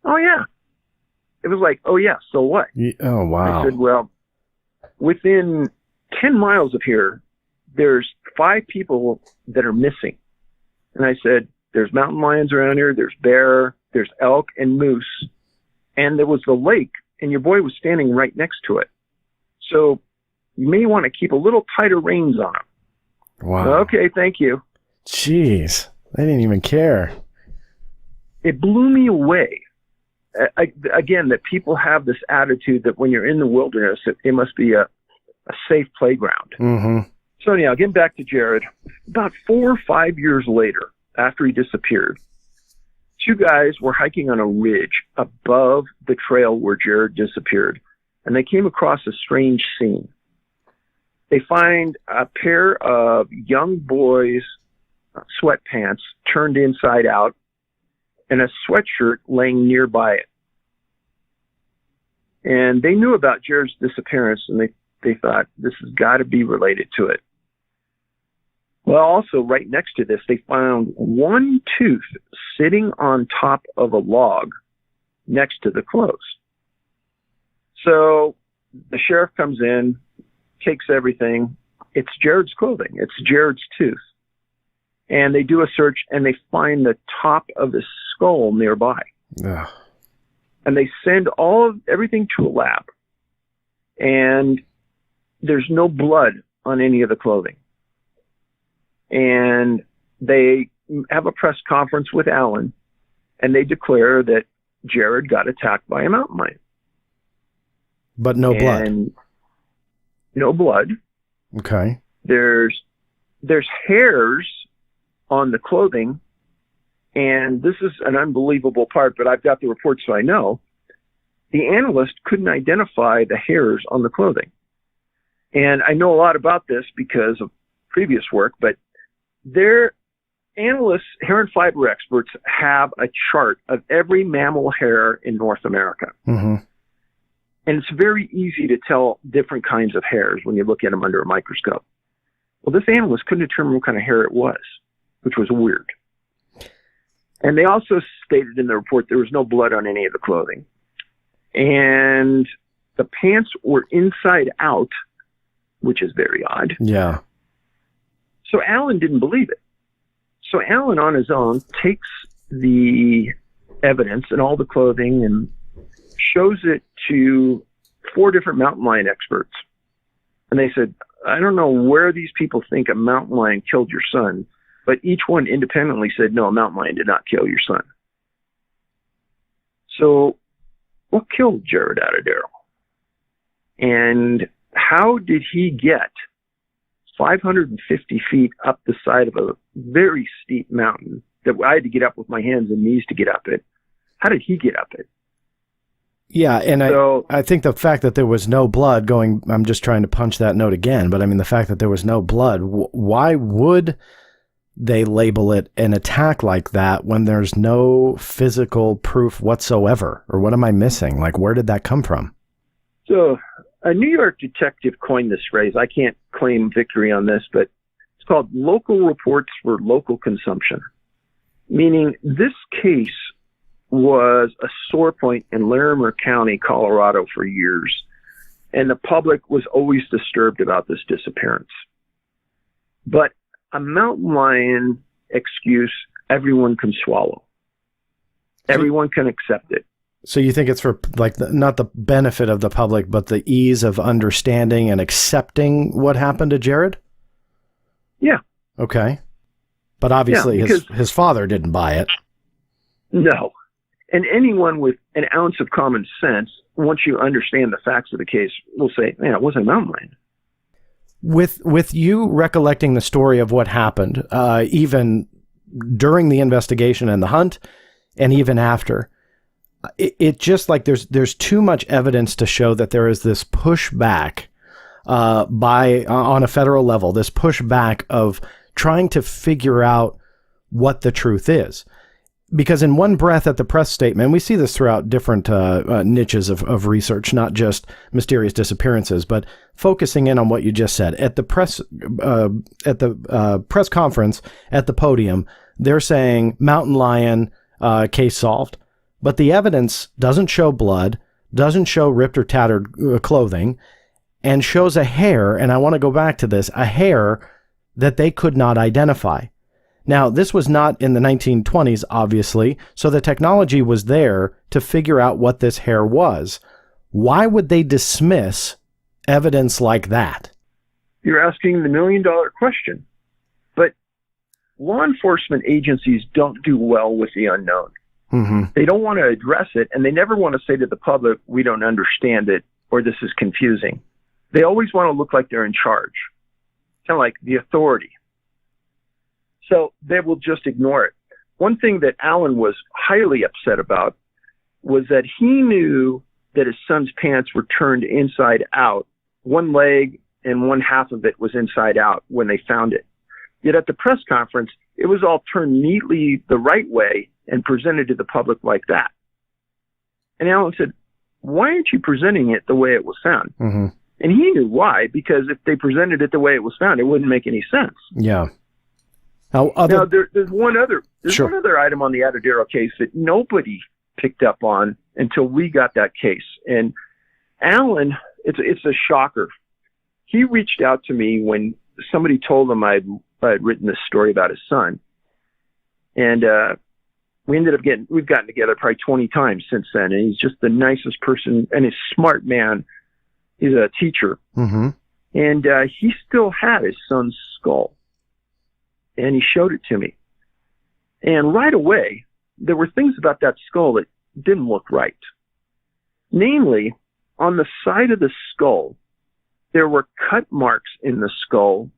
Oh, yeah. It was like, oh, yeah, so what? Oh, wow. I said, well, within 10 miles of here, there's 5 people that are missing. And I said, there's mountain lions around here, there's bear, there's elk and moose, and there was the lake, and your boy was standing right next to it. So you may want to keep a little tighter reins on him. Wow. Okay, thank you. Jeez, they didn't even care. It blew me away. Again, that people have this attitude that when you're in the wilderness, it must be a safe playground. Mm-hmm. So anyhow, getting back to Jared, about 4 or 5 years later, after he disappeared, 2 guys were hiking on a ridge above the trail where Jared disappeared, and they came across a strange scene. They find a pair of young boys' sweatpants turned inside out and a sweatshirt laying nearby it. And they knew about Jared's disappearance, and they thought this has got to be related to it. Well, also right next to this, they found one tooth sitting on top of a log next to the clothes. So the sheriff comes in, takes everything. It's Jared's clothing. It's Jared's tooth. And they do a search, and they find the top of his skull nearby. Ugh. And they send everything to a lab. And there's no blood on any of the clothing. And they have a press conference with Alan, and they declare that Jared got attacked by a mountain lion. But no blood. No blood. Okay. There's hairs on the clothing, and this is an unbelievable part, but I've got the report, so I know. The analyst couldn't identify the hairs on the clothing. And I know a lot about this because of previous work, but their analysts, hair and fiber experts, have a chart of every mammal hair in North America. Mm-hmm. And it's very easy to tell different kinds of hairs when you look at them under a microscope. Well, this analyst couldn't determine what kind of hair it was, which was weird. And they also stated in the report there was no blood on any of the clothing. And the pants were inside out, which is very odd. Yeah. So Alan didn't believe it. So Alan, on his own, takes the evidence and all the clothing and shows it to 4 different mountain lion experts. And they said, I don't know where these people think a mountain lion killed your son, but each one independently said, no, a mountain lion did not kill your son. So what killed Jared Attadero? And how did he get 550 feet up the side of a very steep mountain that I had to get up with my hands and knees to get up it? How did he get up it? Yeah, and I think the fact that there was no blood I'm just trying to punch that note again, but I mean the fact that there was no blood, why would they label it an attack like that when there's no physical proof whatsoever? Or what am I missing? Like, where did that come from? So a New York detective coined this phrase. I can't claim victory on this, but it's called local reports for local consumption, meaning this case was a sore point in Larimer County, Colorado for years, and the public was always disturbed about this disappearance. But a mountain lion excuse everyone can swallow. Everyone can accept it. So you think it's for not the benefit of the public, but the ease of understanding and accepting what happened to Jared? Yeah. Okay. But obviously his father didn't buy it. No. And anyone with an ounce of common sense, once you understand the facts of the case, will say, man, it wasn't a mountain lion. With you recollecting the story of what happened, even during the investigation and the hunt, and even after, it just like there's too much evidence to show that there is this pushback on a federal level, this pushback of trying to figure out what the truth is. Because in one breath at the press statement, we see this throughout different niches of research, not just mysterious disappearances, but focusing in on what you just said. At the press conference at the podium, they're saying mountain lion, case solved. But the evidence doesn't show blood, doesn't show ripped or tattered clothing, and shows a hair, and I want to go back to this, a hair that they could not identify. Now, this was not in the 1920s, obviously, so the technology was there to figure out what this hair was. Why would they dismiss evidence like that? You're asking the million-dollar question. But law enforcement agencies don't do well with the unknown. Mm-hmm. They don't want to address it, and they never want to say to the public, we don't understand it, or this is confusing. They always want to look like they're in charge, kind of like the authority. So they will just ignore it. One thing that Alan was highly upset about was that he knew that his son's pants were turned inside out. One leg and one half of it was inside out when they found it. Yet at the press conference, it was all turned neatly the right way and presented to the public like that. And Alan said, why aren't you presenting it the way it was found? Mm-hmm. And he knew why, because if they presented it the way it was found, it wouldn't make any sense. Yeah. Now, there's one other item on the Atadero case that nobody picked up on until we got that case. And Alan, it's a shocker. He reached out to me when somebody told him I'd written this story about his son. And we've gotten together probably 20 times since then. And he's just the nicest person and he's a smart man. He's a teacher. Mm-hmm. And he still had his son's skull. And he showed it to me. And right away, there were things about that skull that didn't look right. Namely, on the side of the skull, there were cut marks in the skull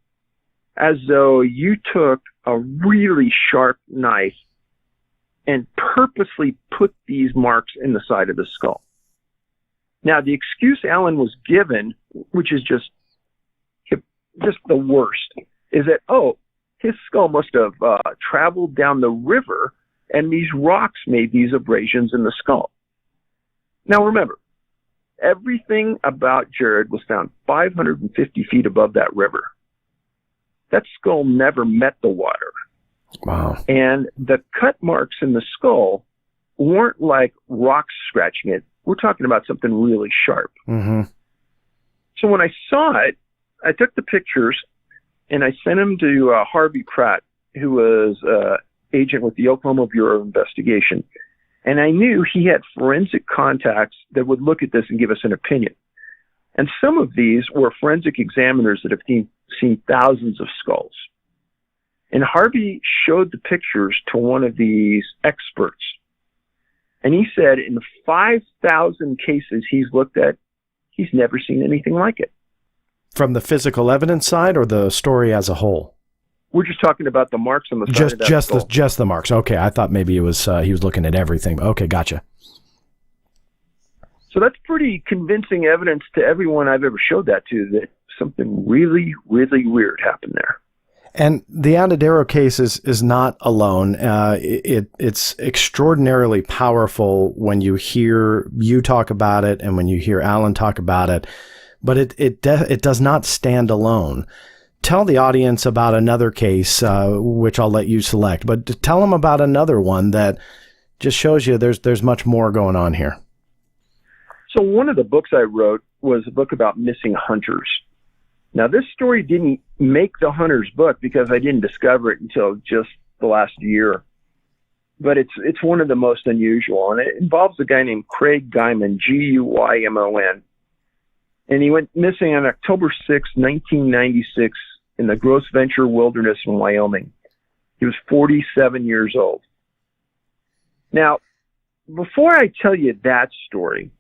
as though you took a really sharp knife and purposely put these marks in the side of the skull. Now, the excuse Alan was given, which is just the worst, is that, his skull must have traveled down the river, and these rocks made these abrasions in the skull. Now, remember, everything about Jared was found 550 feet above that river. That skull never met the water. Wow. And the cut marks in the skull weren't like rocks scratching it. We're talking about something really sharp. Mm-hmm. So when I saw it, I took the pictures, and I sent him to Harvey Pratt, who was agent with the Oklahoma Bureau of Investigation. And I knew he had forensic contacts that would look at this and give us an opinion. And some of these were forensic examiners that have seen thousands of skulls. And Harvey showed the pictures to one of these experts. And he said in the 5,000 cases he's looked at, he's never seen anything like it. From the physical evidence side or the story as a whole? We're just talking about the marks on the side of that skull. Just the marks. Okay, I thought maybe it was he was looking at everything. Okay, gotcha. So that's pretty convincing evidence to everyone I've ever showed that to, that something really, really weird happened there. And the Atadero case is not alone. It's extraordinarily powerful when you hear you talk about it and when you hear Alan talk about it. But it does not stand alone. Tell the audience about another case, which I'll let you select. But tell them about another one that just shows you there's much more going on here. So one of the books I wrote was a book about missing hunters. Now, this story didn't make the Hunters book because I didn't discover it until just the last year. But it's one of the most unusual, and it involves a guy named Craig Guymon, Guymon. And he went missing on October 6, 1996, in the Gross Venture Wilderness in Wyoming. He was 47 years old. Now, before I tell you that story,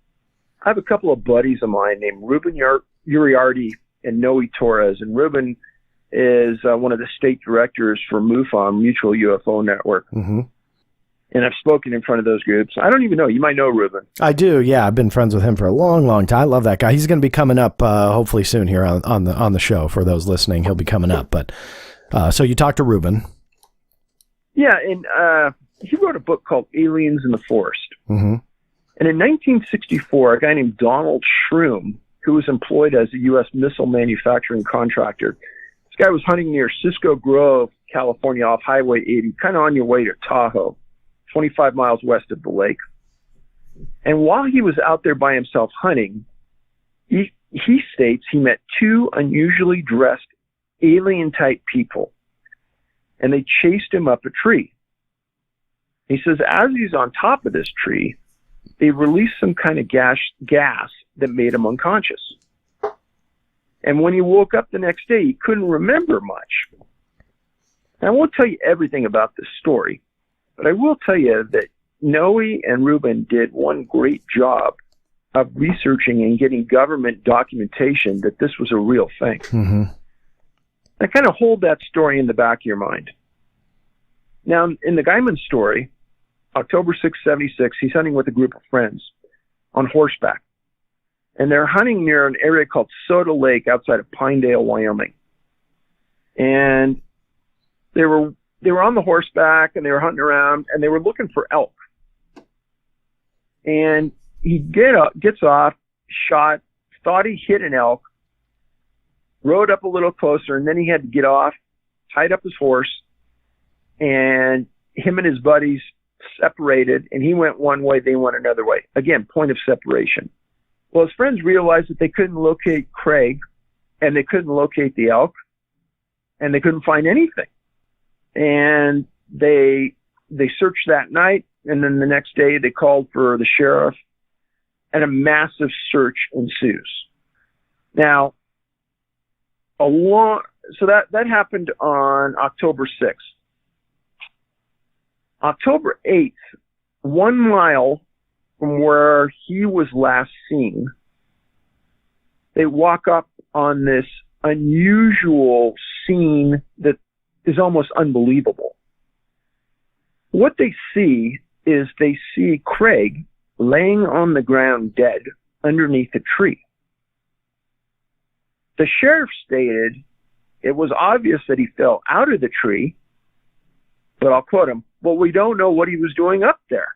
I have a couple of buddies of mine named Ruben Uriarty and Noe Torres. And Ruben is one of the state directors for MUFON, Mutual UFO Network. Mm-hmm. And I've spoken in front of those groups. I don't even know. You might know Ruben. I do. Yeah, I've been friends with him for a long, long time. I love that guy. He's going to be coming up hopefully soon here on the show. For those listening, he'll be coming up. But so you talked to Ruben. Yeah, and he wrote a book called Aliens in the Forest. Mm-hmm. And in 1964, a guy named Donald Shroom, who was employed as a U.S. missile manufacturing contractor, this guy was hunting near Cisco Grove, California, off Highway 80, kind of on your way to Tahoe, 25 miles west of the lake. And while he was out there by himself hunting, he states he met two unusually dressed alien-type people, and they chased him up a tree. He says as he's on top of this tree, they released some kind of gas that made him unconscious. And when he woke up the next day, he couldn't remember much. And I won't tell you everything about this story, but I will tell you that Noe and Ruben did one great job of researching and getting government documentation that this was a real thing. Mm-hmm. I kind of hold that story in the back of your mind. Now, in the Guyman story, October 6, 76, he's hunting with a group of friends on horseback. And they're hunting near an area called Soda Lake outside of Pinedale, Wyoming. And they were on the horseback, and they were hunting around, and they were looking for elk. And he gets off, shot, thought he hit an elk, rode up a little closer, and then he had to get off, tied up his horse, and him and his buddies separated, and he went one way, they went another way. Again, point of separation. Well, his friends realized that they couldn't locate Craig, and they couldn't locate the elk, and they couldn't find anything. And they searched that night, and then the next day they called for the sheriff, and a massive search ensues. Now, so that happened on October 6th. October 8th, 1 mile from where he was last seen, they walk up on this unusual scene that is almost unbelievable. What they see is they see Craig laying on the ground dead underneath a tree. The sheriff stated it was obvious that he fell out of the tree, but I'll quote him, "But we don't know what he was doing up there."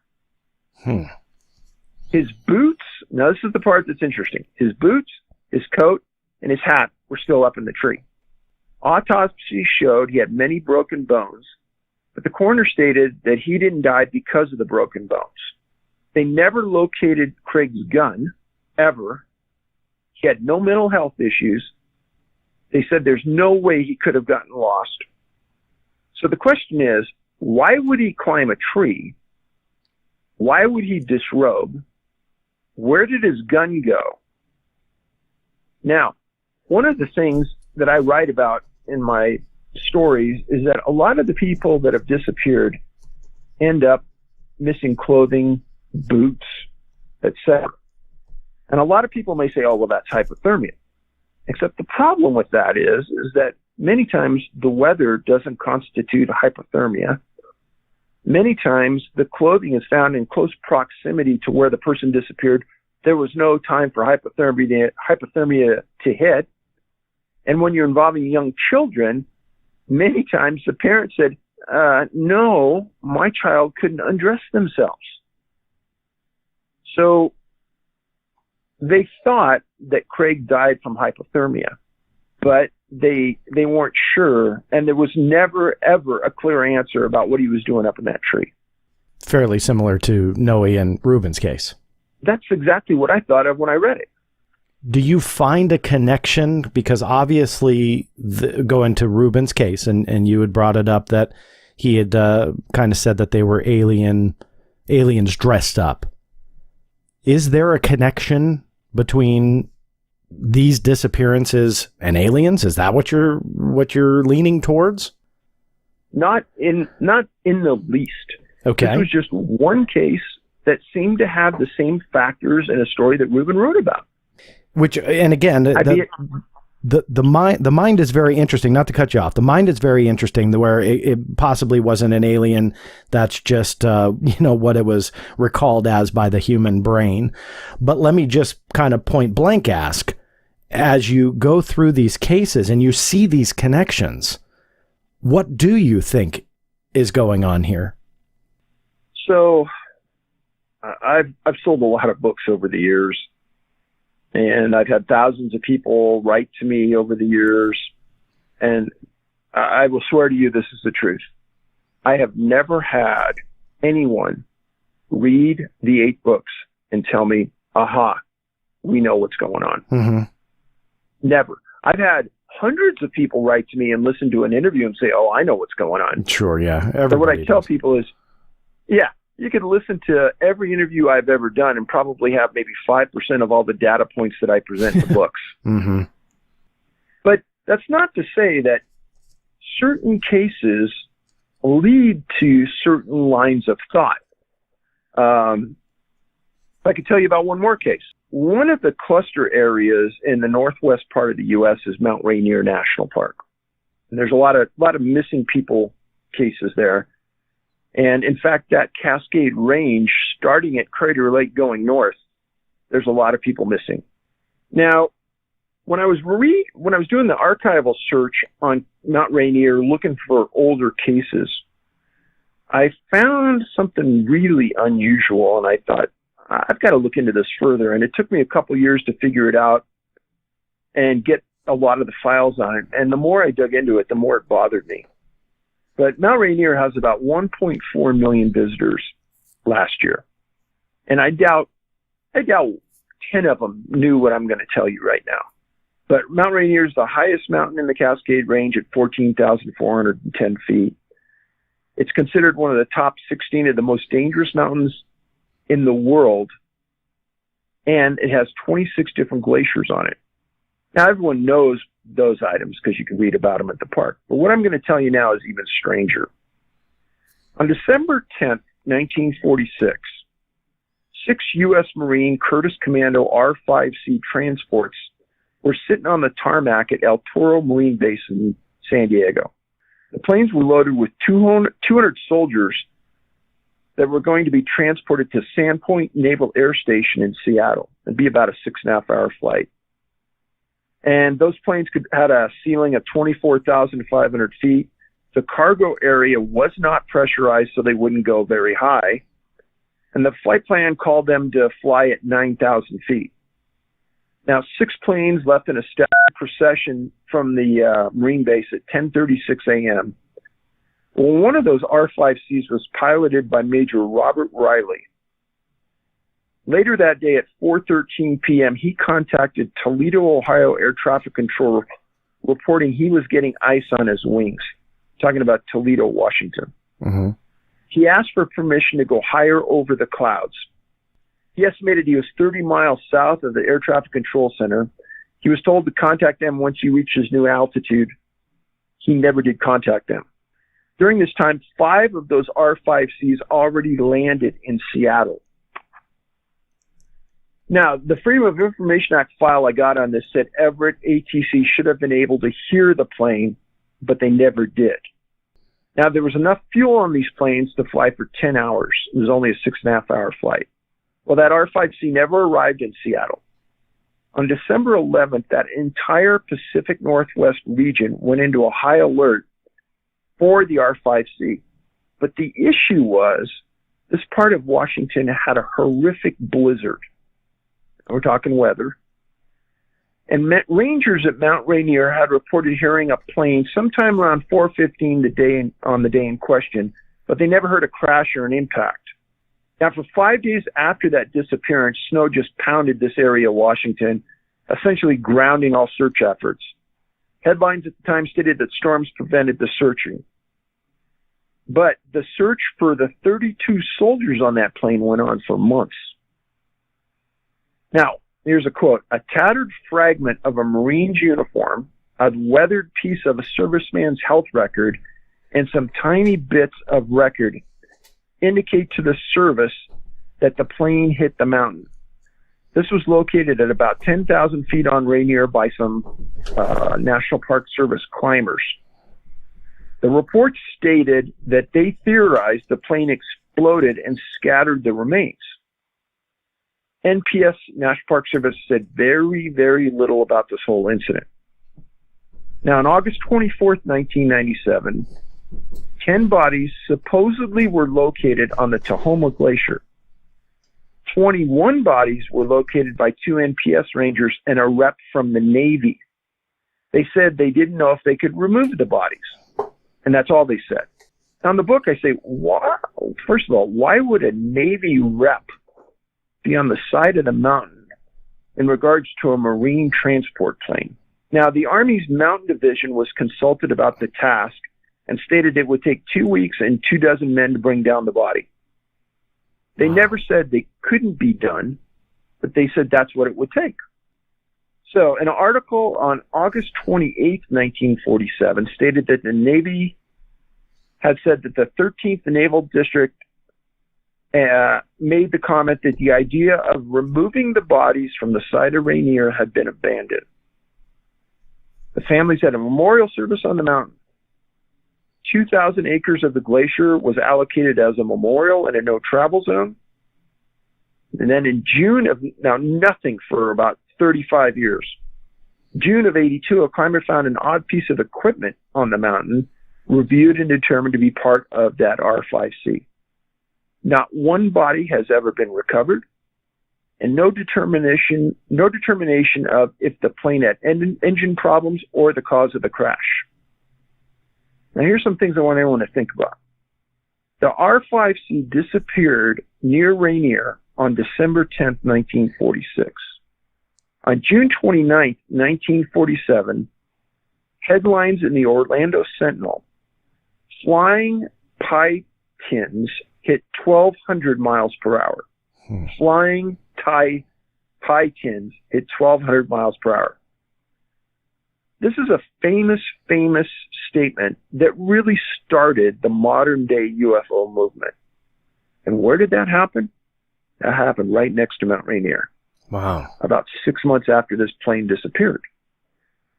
His boots, now this is the part that's interesting, his boots, his coat, and his hat were still up in the tree. Autopsy showed he had many broken bones, but the coroner stated that he didn't die because of the broken bones. They never located Craig's gun, ever. He had no mental health issues. They said there's no way he could have gotten lost. So the question is, why would he climb a tree? Why would he disrobe? Where did his gun go? Now, one of the things that I write about in my stories is that a lot of the people that have disappeared end up missing clothing, boots, etc. And a lot of people may say, oh, well, that's hypothermia. Except the problem with that is that many times the weather doesn't constitute a hypothermia. Many times the clothing is found in close proximity to where the person disappeared. There was no time for hypothermia to hit. And when you're involving young children, many times the parent said, no, my child couldn't undress themselves. So they thought that Craig died from hypothermia, but they weren't sure, and there was never, ever a clear answer about what he was doing up in that tree. Fairly similar to Noe and Ruben's case. That's exactly what I thought of when I read it. Do you find a connection? Because obviously, going to Ruben's case, and you had brought it up that he had kind of said that they were aliens dressed up. Is there a connection between these disappearances and aliens? Is that what you're leaning towards? Not in the least. Okay. This was just one case that seemed to have the same factors in a story that Ruben wrote about. Which, and again, The mind is very interesting. Not to cut you off, the mind is very interesting. Where it possibly wasn't an alien. That's just what it was recalled as by the human brain. But let me just kind of point blank ask: as you go through these cases and you see these connections, what do you think is going on here? So, I've sold a lot of books over the years. And I've had thousands of people write to me over the years. And I will swear to you, this is the truth. I have never had anyone read the 8 books and tell me, aha, we know what's going on. Mm-hmm. Never. I've had hundreds of people write to me and listen to an interview and say, oh, I know what's going on. Sure, yeah. So what I tell people is, yeah, you can listen to every interview I've ever done and probably have maybe 5% of all the data points that I present in the books. Mm-hmm. But that's not to say that certain cases lead to certain lines of thought. I could tell you about one more case. One of the cluster areas in the northwest part of the U.S. is Mount Rainier National Park. And there's a lot of missing people cases there. And in fact, that Cascade Range, starting at Crater Lake going north, there's a lot of people missing. Now, when I was doing the archival search on Mount Rainier, looking for older cases, I found something really unusual, and I thought, I've got to look into this further. And it took me a couple years to figure it out and get a lot of the files on it. And the more I dug into it, the more it bothered me. But Mount Rainier has about 1.4 million visitors last year. And I doubt 10 of them knew what I'm going to tell you right now. But Mount Rainier is the highest mountain in the Cascade Range at 14,410 feet. It's considered one of the top 16 of the most dangerous mountains in the world. And it has 26 different glaciers on it. Now, everyone knows those items because you can read about them at the park. But what I'm going to tell you now is even stranger. On December 10th, 1946, 6 U.S. Marine Curtiss Commando R-5C transports were sitting on the tarmac at El Toro Marine Base in San Diego. The planes were loaded with 200 soldiers that were going to be transported to Sandpoint Naval Air Station in Seattle. It'd be about a 6.5-hour flight. And those planes had a ceiling of 24,500 feet. The cargo area was not pressurized, so they wouldn't go very high. And the flight plan called them to fly at 9,000 feet. Now, 6 planes left in a staggered procession from the Marine base at 10:36 a.m. Well, one of those R-5Cs was piloted by Major Robert Riley. Later that day at 4:13 p.m., he contacted Toledo, Ohio Air Traffic Control, reporting he was getting ice on his wings, talking about Toledo, Washington. Mm-hmm. He asked for permission to go higher over the clouds. He estimated he was 30 miles south of the Air Traffic Control Center. He was told to contact them once he reached his new altitude. He never did contact them. During this time, 5 of those R-5Cs already landed in Seattle. Now, the Freedom of Information Act file I got on this said Everett ATC should have been able to hear the plane, but they never did. Now, there was enough fuel on these planes to fly for 10 hours. It was only a 6.5-hour flight. Well, that R-5C never arrived in Seattle. On December 11th, that entire Pacific Northwest region went into a high alert for the R-5C. But the issue was this part of Washington had a horrific blizzard. We're talking weather. And rangers at Mount Rainier had reported hearing a plane sometime around 4:15 on the day in question, but they never heard a crash or an impact. Now, for 5 days after that disappearance, snow just pounded this area of Washington, essentially grounding all search efforts. Headlines at the time stated that storms prevented the searching. But the search for the 32 soldiers on that plane went on for months. Now, here's a quote. A tattered fragment of a Marine's uniform, a weathered piece of a serviceman's health record, and some tiny bits of record indicate to the service that the plane hit the mountain. This was located at about 10,000 feet on Rainier by some National Park Service climbers. The report stated that they theorized the plane exploded and scattered the remains. NPS, National Park Service, said very, very little about this whole incident. Now, on August 24th, 1997, 10 bodies supposedly were located on the Tahoma Glacier. 21 bodies were located by 2 NPS rangers and a rep from the Navy. They said they didn't know if they could remove the bodies, and that's all they said. Now, in the book, I say, wow, first of all, why would a Navy rep be on the side of the mountain in regards to a Marine transport plane? Now, the Army's Mountain Division was consulted about the task and stated it would take 2 weeks and 24 men to bring down the body. They never said they couldn't be done, but they said that's what it would take. So an article on August 28, 1947 stated that the Navy had said that the 13th Naval District made the comment that the idea of removing the bodies from the site of Rainier had been abandoned. The families had a memorial service on the mountain. 2,000 acres of the glacier was allocated as a memorial and a no-travel zone. And then in June of, now nothing for about 35 years, June of 82, a climber found an odd piece of equipment on the mountain, reviewed and determined to be part of that R5C. Not one body has ever been recovered, and no determination of if the plane had engine problems or the cause of the crash. Now, here's some things I want everyone to think about. The R5C disappeared near Rainier on December 10, 1946. On June 29, 1947, headlines in the Orlando Sentinel: flying pie tins hit 1,200 miles per hour. Flying pie tins hit 1,200 miles per hour. This is a famous statement that really started the modern day UFO movement. And where did that happen? That happened right next to Mount Rainier. Wow. About 6 months after this plane disappeared.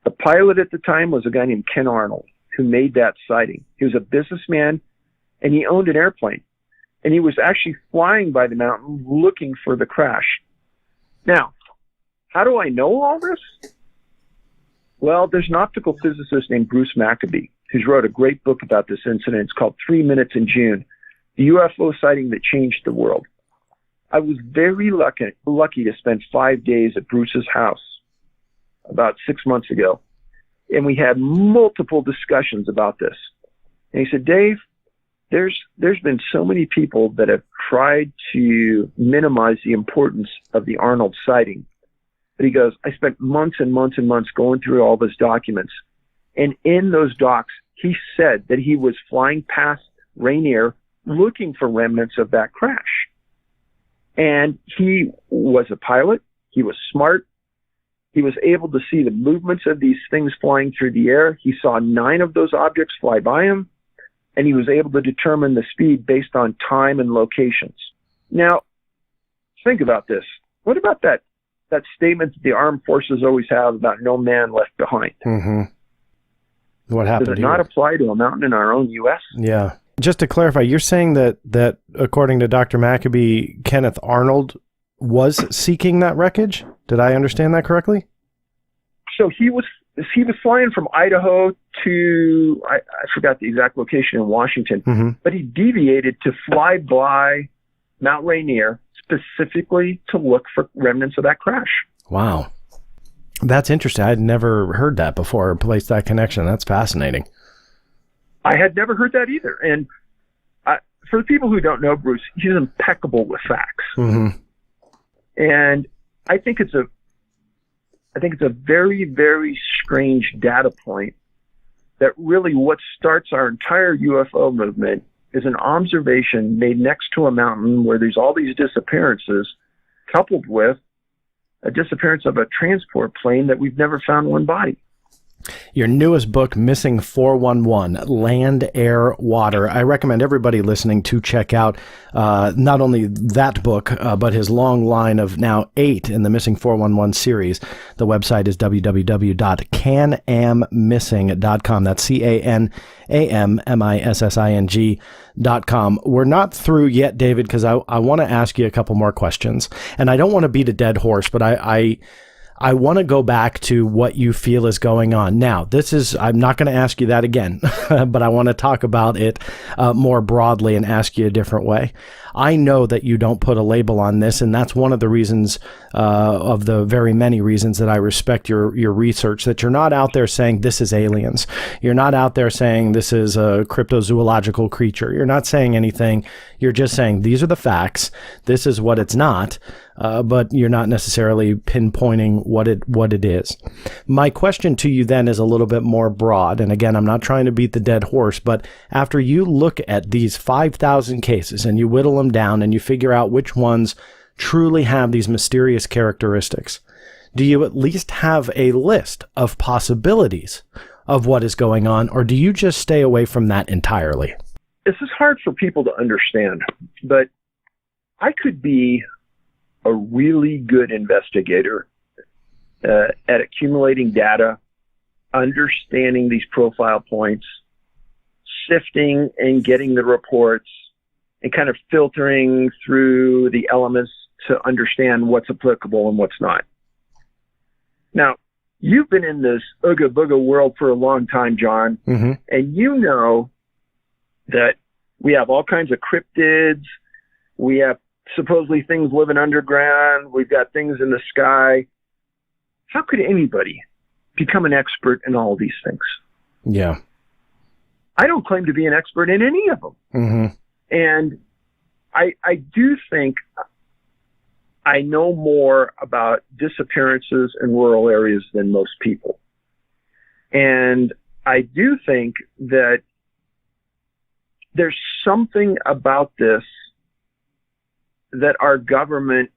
The pilot at the time was a guy named Ken Arnold, who made that sighting. He was a businessman, and he owned an airplane. And he was actually flying by the mountain looking for the crash. Now, how do I know all this? Well, there's an optical physicist named Bruce Maccabee, who's wrote a great book about this incident. It's called 3 Minutes in June, the UFO sighting that changed the world. I was very lucky to spend 5 days at Bruce's house about 6 months ago, and we had multiple discussions about this. And he said, Dave, there's been so many people that have tried to minimize the importance of the Arnold sighting. But he goes, I spent months and months and months going through all those documents. And in those docs, he said that he was flying past Rainier looking for remnants of that crash. And he was a pilot. He was smart. He was able to see the movements of these things flying through the air. He saw 9 of those objects fly by him, and he was able to determine the speed based on time and locations. Now, think about this. What about that statement that the armed forces always have about no man left behind? Mm-hmm. What happened Does it not apply to a mountain in our own U.S.? Yeah. Just to clarify, you're saying that according to Dr. Maccabee, Kenneth Arnold was seeking that wreckage? Did I understand that correctly? So he was flying from Idaho to, I forgot the exact location in Washington, but he deviated to fly by Mount Rainier specifically to look for remnants of that crash. Wow. That's interesting. I had never heard that before or placed that connection. That's fascinating. I had never heard that either. And for the people who don't know Bruce, he's impeccable with facts. Mm-hmm. And I think it's a very, very strange data point that really what starts our entire UFO movement is an observation made next to a mountain where there's all these disappearances, coupled with a disappearance of a transport plane that we've never found one body. Your newest book, Missing 411, Land, Air, Water. I recommend everybody listening to check out not only that book, but his long line of now 8 in the Missing 411 series. The website is www.canammissing.com. That's CanAmMissing.com. We're not through yet, David, because I want to ask you a couple more questions. And I don't want to beat a dead horse, but I want to go back to what you feel is going on. Now, I'm not going to ask you that again, but I want to talk about it more broadly and ask you a different way. I know that you don't put a label on this, and that's one of the reasons, of the very many reasons that I respect your research, that you're not out there saying this is aliens. You're not out there saying this is a cryptozoological creature. You're not saying anything. You're just saying these are the facts. This is what it's not. But you're not necessarily pinpointing what it is. My question to you then is a little bit more broad. And again, I'm not trying to beat the dead horse, but after you look at these 5,000 cases and you whittle them down and you figure out which ones truly have these mysterious characteristics, do you at least have a list of possibilities of what is going on, or do you just stay away from that entirely? This is hard for people to understand, but I could be a really good investigator at accumulating data, understanding these profile points, sifting and getting the reports, and kind of filtering through the elements to understand what's applicable and what's not. Now, you've been in this ooga booga world for a long time, John, and you know that we have all kinds of cryptids. We have supposedly things living underground. We've got things in the sky. How could anybody become an expert in all of these things? Yeah. I don't claim to be an expert in any of them. And I do think I know more about disappearances in rural areas than most people. And I do think that there's something about this that our government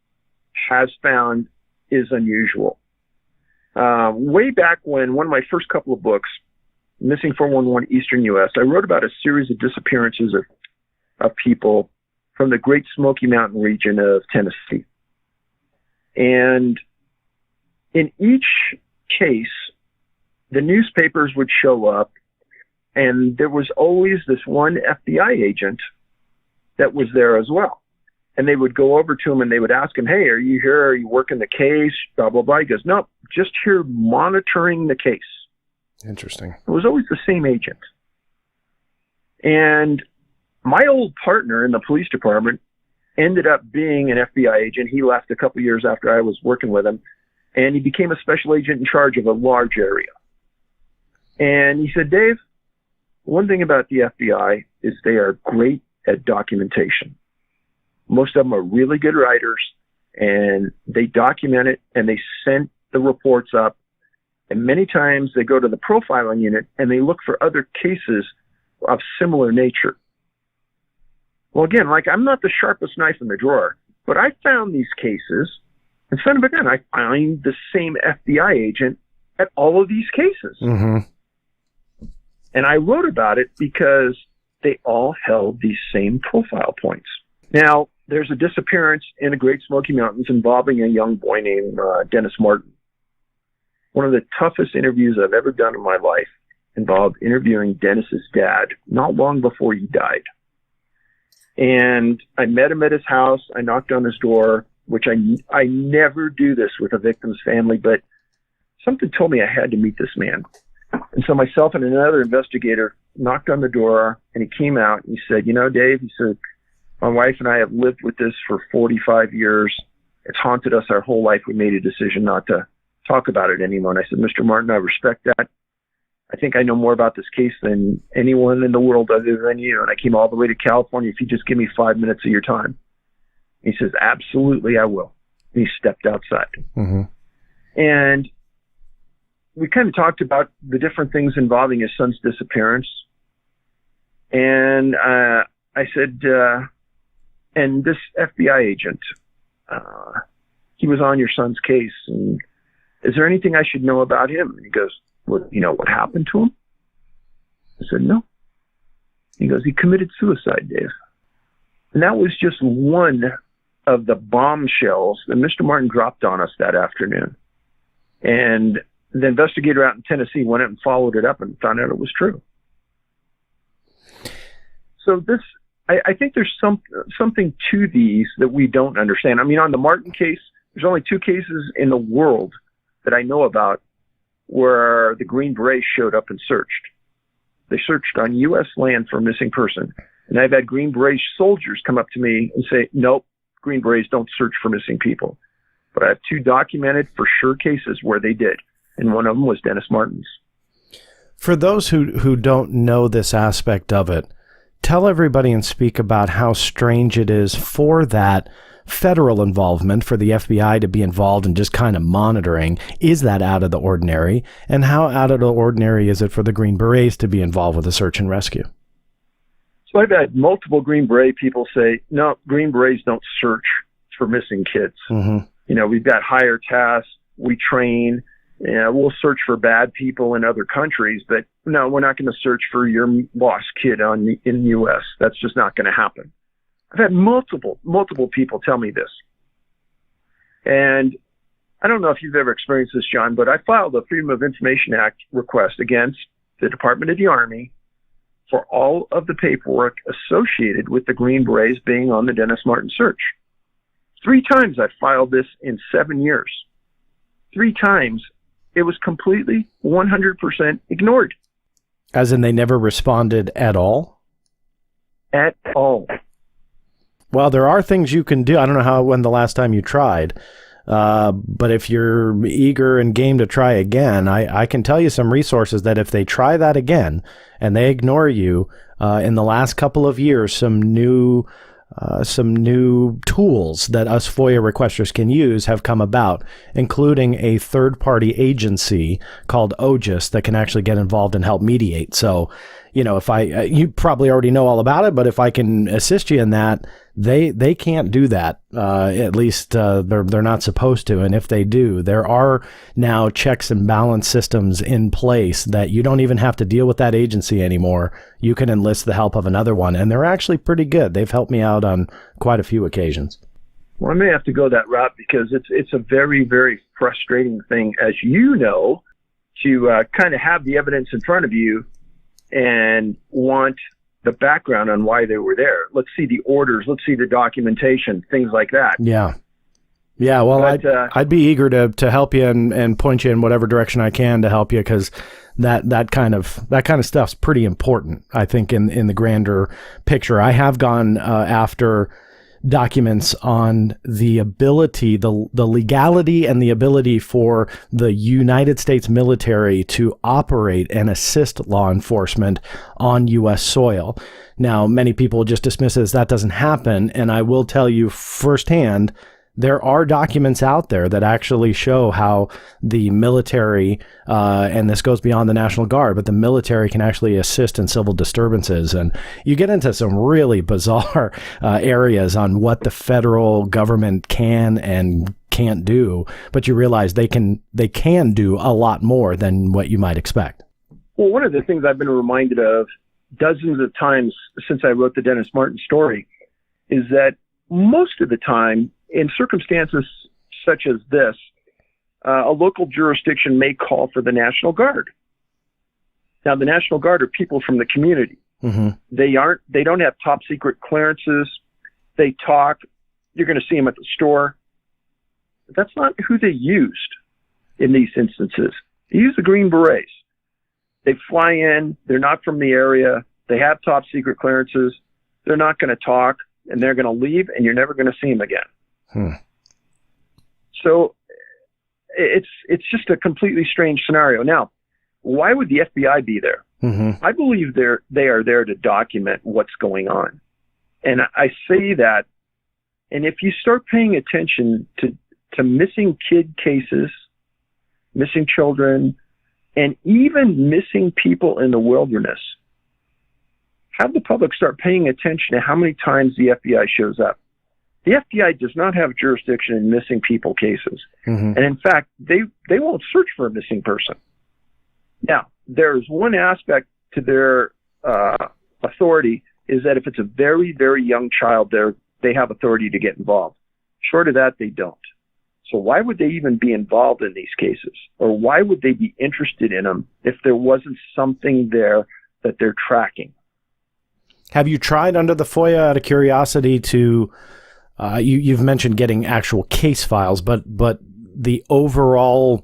has found is unusual. Way back when, one of my first couple of books, Missing 411 Eastern U.S., I wrote about a series of disappearances of people from the Great Smoky Mountain region of Tennessee. And in each case, the newspapers would show up, and there was always this one FBI agent that was there as well. And they would go over to him and they would ask him, hey, are you here? Are you working the case? Blah, blah, blah. He goes, no, just here monitoring the case. Interesting. It was always the same agent. And my old partner in the police department ended up being an FBI agent. He left a couple years after I was working with him, and he became a special agent in charge of a large area. And he said, Dave, one thing about the FBI is they are great at documentation. Most of them are really good writers, and they document it, and they send the reports up. And many times they go to the profiling unit, and they look for other cases of similar nature. Well, again, like, I'm not the sharpest knife in the drawer, but I found these cases, and son of a gun, I find the same FBI agent at all of these cases. And I wrote about it because they all held these same profile points. Now, there's a disappearance in the Great Smoky Mountains involving a young boy named Dennis Martin. One of the toughest interviews I've ever done in my life involved interviewing Dennis's dad not long before he died. And I met him at his house. I knocked on his door, which I never do this with a victim's family, but something told me I had to meet this man. And so myself and another investigator knocked on the door, and he came out and he said, you know, Dave, he said, my wife and I have lived with this for 45 years. It's haunted us our whole life. We made a decision not to talk about it anymore. And I said, Mr. Martin, I respect that. I think I know more about this case than anyone in the world other than you. And I came all the way to California. If you just give me 5 minutes of your time. He says, absolutely, I will. And he stepped outside. And we kind of talked about the different things involving his son's disappearance. And I said, and this FBI agent, he was on your son's case. And is there anything I should know about him? And he goes, Well, you know what happened to him? I said, no. He goes, he committed suicide, Dave. And that was just one of the bombshells that Mr. Martin dropped on us that afternoon. And the investigator out in Tennessee went out and followed it up and found out it was true. So I think there's something to these that we don't understand. I mean, on the Martin case, there's only 2 cases in the world that I know about where the Green Berets showed up and searched. They searched on U.S. land for a missing person. And I've had Green Beret soldiers come up to me and say, nope, Green Berets don't search for missing people. But I have 2 documented for sure cases where they did. And one of them was Dennis Martin's. For those who don't know this aspect of it, tell everybody and speak about how strange it is for that federal involvement, for the FBI to be involved in just kind of monitoring. Is that out of the ordinary? And how out of the ordinary is it for the Green Berets to be involved with a search and rescue? So I've had multiple Green Beret people say, no, Green Berets don't search for missing kids. Mm-hmm. You know, we've got higher tasks, we train, we'll search for bad people in other countries, but no, we're not going to search for your lost kid in the U.S. That's just not going to happen. I've had multiple people tell me this. And I don't know if you've ever experienced this, John, but I filed a Freedom of Information Act request against the Department of the Army for all of the paperwork associated with the Green Berets being on the Dennis Martin search. 3 times I filed this in 7 years. 3 times it was completely 100% ignored. As in they never responded at all? At all. Well, there are things you can do. I don't know when the last time you tried, but if you're eager and game to try again, I can tell you some resources that if they try that again and they ignore you, in the last couple of years, some new tools that us FOIA requesters can use have come about, including a third-party agency called OGIS that can actually get involved and help mediate. So, you know, if you probably already know all about it, but if I can assist you in that, they can't do that. At least they're not supposed to. And if they do, there are now checks and balance systems in place that you don't even have to deal with that agency anymore. You can enlist the help of another one, and they're actually pretty good. They've helped me out on quite a few occasions. Well, I may have to go that route because it's a very, very frustrating thing, as you know, to kind of have the evidence in front of you and want the background on why they were there. Let's see the orders. Let's see the documentation, things like that. Yeah. Yeah. Well, but, I'd be eager to help you and point you in whatever direction I can to help you, because that kind of stuff's pretty important, I think, in the grander picture. I have gone after documents on the ability, the legality and the ability for the United States military to operate and assist law enforcement on U.S. soil. Now, many people just dismiss it as that doesn't happen, and I will tell you firsthand, there are documents out there that actually show how the military, and this goes beyond the National Guard, but the military can actually assist in civil disturbances. And you get into some really bizarre areas on what the federal government can and can't do, but you realize they can do a lot more than what you might expect. Well, one of the things I've been reminded of dozens of times since I wrote the Dennis Martin story is that most of the time, in circumstances such as this, a local jurisdiction may call for the National Guard. Now, the National Guard are people from the community. Mm-hmm. They don't have top secret clearances. They talk. You're going to see them at the store. But that's not who they used in these instances. They used the Green Berets. They fly in. They're not from the area. They have top secret clearances. They're not going to talk, and they're going to leave, and you're never going to see them again. So it's just a completely strange scenario. Now, why would the FBI be there? Mm-hmm. I believe they are there to document what's going on. And I say that, and if you start paying attention to missing kid cases, missing children, and even missing people in the wilderness, have the public start paying attention to how many times the FBI shows up. The FBI does not have jurisdiction in missing people cases. Mm-hmm. And in fact, they won't search for a missing person. Now, there's one aspect to their authority is that if it's a very, very young child, they have authority to get involved. Short of that, they don't. So why would they even be involved in these cases? Or why would they be interested in them if there wasn't something there that they're tracking? Have you tried under the FOIA, out of curiosity, to you've mentioned getting actual case files, but the overall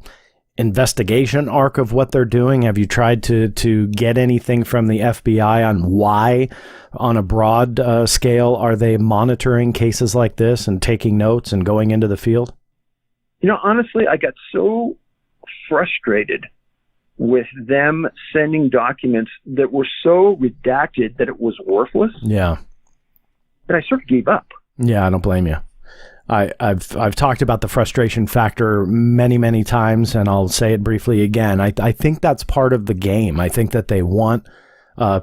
investigation arc of what they're doing? Have you tried to get anything from the FBI on why, on a broad scale, are they monitoring cases like this and taking notes and going into the field? Honestly, I got so frustrated with them sending documents that were so redacted that it was worthless. Yeah. That I sort of gave up. Yeah, I don't blame you. I've talked about the frustration factor many, many times, and I'll say it briefly again. I think that's part of the game. I think that they want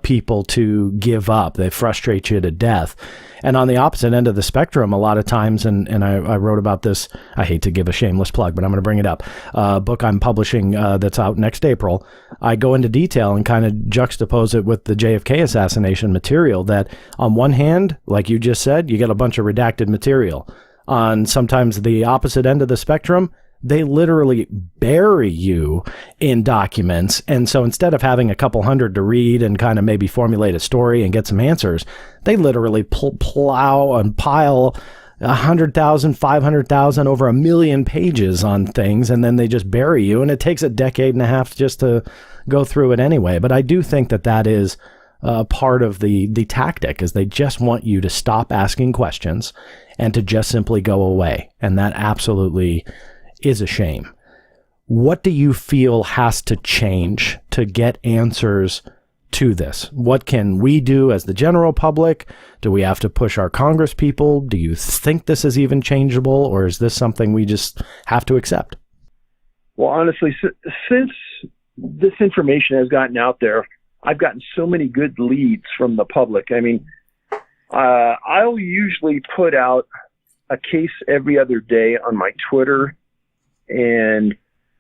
people to give up. They frustrate you to death. And on the opposite end of the spectrum, a lot of times, and I wrote about this, I hate to give a shameless plug, but I'm going to bring it up, a book I'm publishing that's out next April. I go into detail and kind of juxtapose it with the JFK assassination material, that on one hand, like you just said, you get a bunch of redacted material. On sometimes the opposite end of the spectrum, they literally bury you in documents. And so instead of having a couple hundred to read and kind of maybe formulate a story and get some answers, they literally plow and pile 100,000, 500,000, over 1 million pages on things, and then they just bury you. And it takes a decade and a half just to go through it anyway. But I do think that is part of the tactic, is they just want you to stop asking questions and to just simply go away. And that absolutely is a shame. What do you feel has to change to get answers to this? What can we do as the general public? Do we have to push our Congress people? Do you think this is even changeable, or is this something we just have to accept? Well, honestly, since this information has gotten out there, I've gotten so many good leads from the public. I mean, I'll usually put out a case every other day on my Twitter and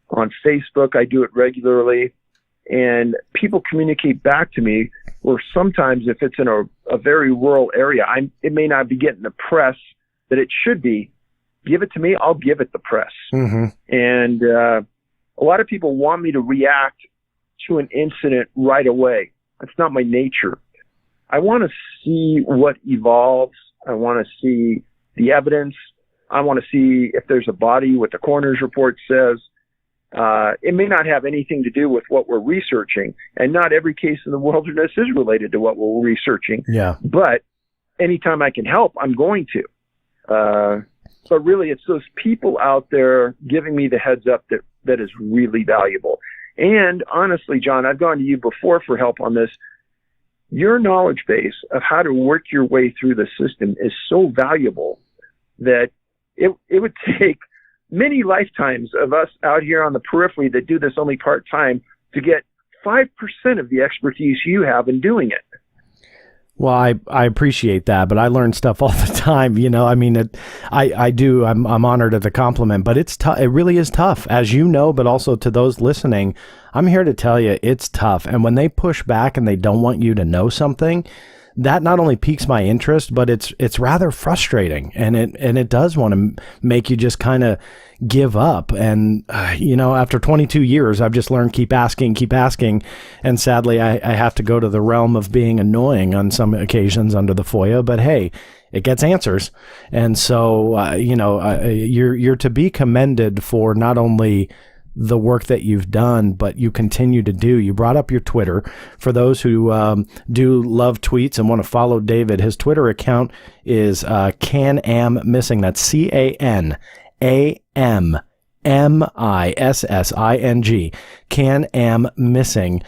on Facebook. I do it regularly, and people communicate back to me, or sometimes if it's in a very rural area, it may not be getting the press that it should be. Give it to me, I'll give it the press. Mm-hmm. And a lot of people want me to react to an incident right away. That's not my nature. I want to see what evolves. I want to see the evidence. I want to see if there's a body, what the coroner's report says. It may not have anything to do with what we're researching, and not every case in the wilderness is related to what we're researching. Yeah. But anytime I can help, I'm going to. But really, it's those people out there giving me the heads up that is really valuable. And honestly, John, I've gone to you before for help on this. Your knowledge base of how to work your way through the system is so valuable that it would take many lifetimes of us out here on the periphery that do this only part-time to get 5% of the expertise you have in doing it. Well, I appreciate that, but I learn stuff all the time. I mean, I do. I'm honored at the compliment, but it's tough. It really is tough, as you know, but also to those listening. I'm here to tell you it's tough. And when they push back and they don't want you to know something, that not only piques my interest, but it's rather frustrating, and it does want to make you just kind of give up. And after 22 years, I've just learned keep asking, and sadly, I have to go to the realm of being annoying on some occasions under the FOIA. But hey, it gets answers, and so you're to be commended for not only the work that you've done, but you continue to do. You brought up your Twitter. For those who do love tweets and want to follow David, his Twitter account is CanAm Missing. That's CanAmMissing. CanAm Missing.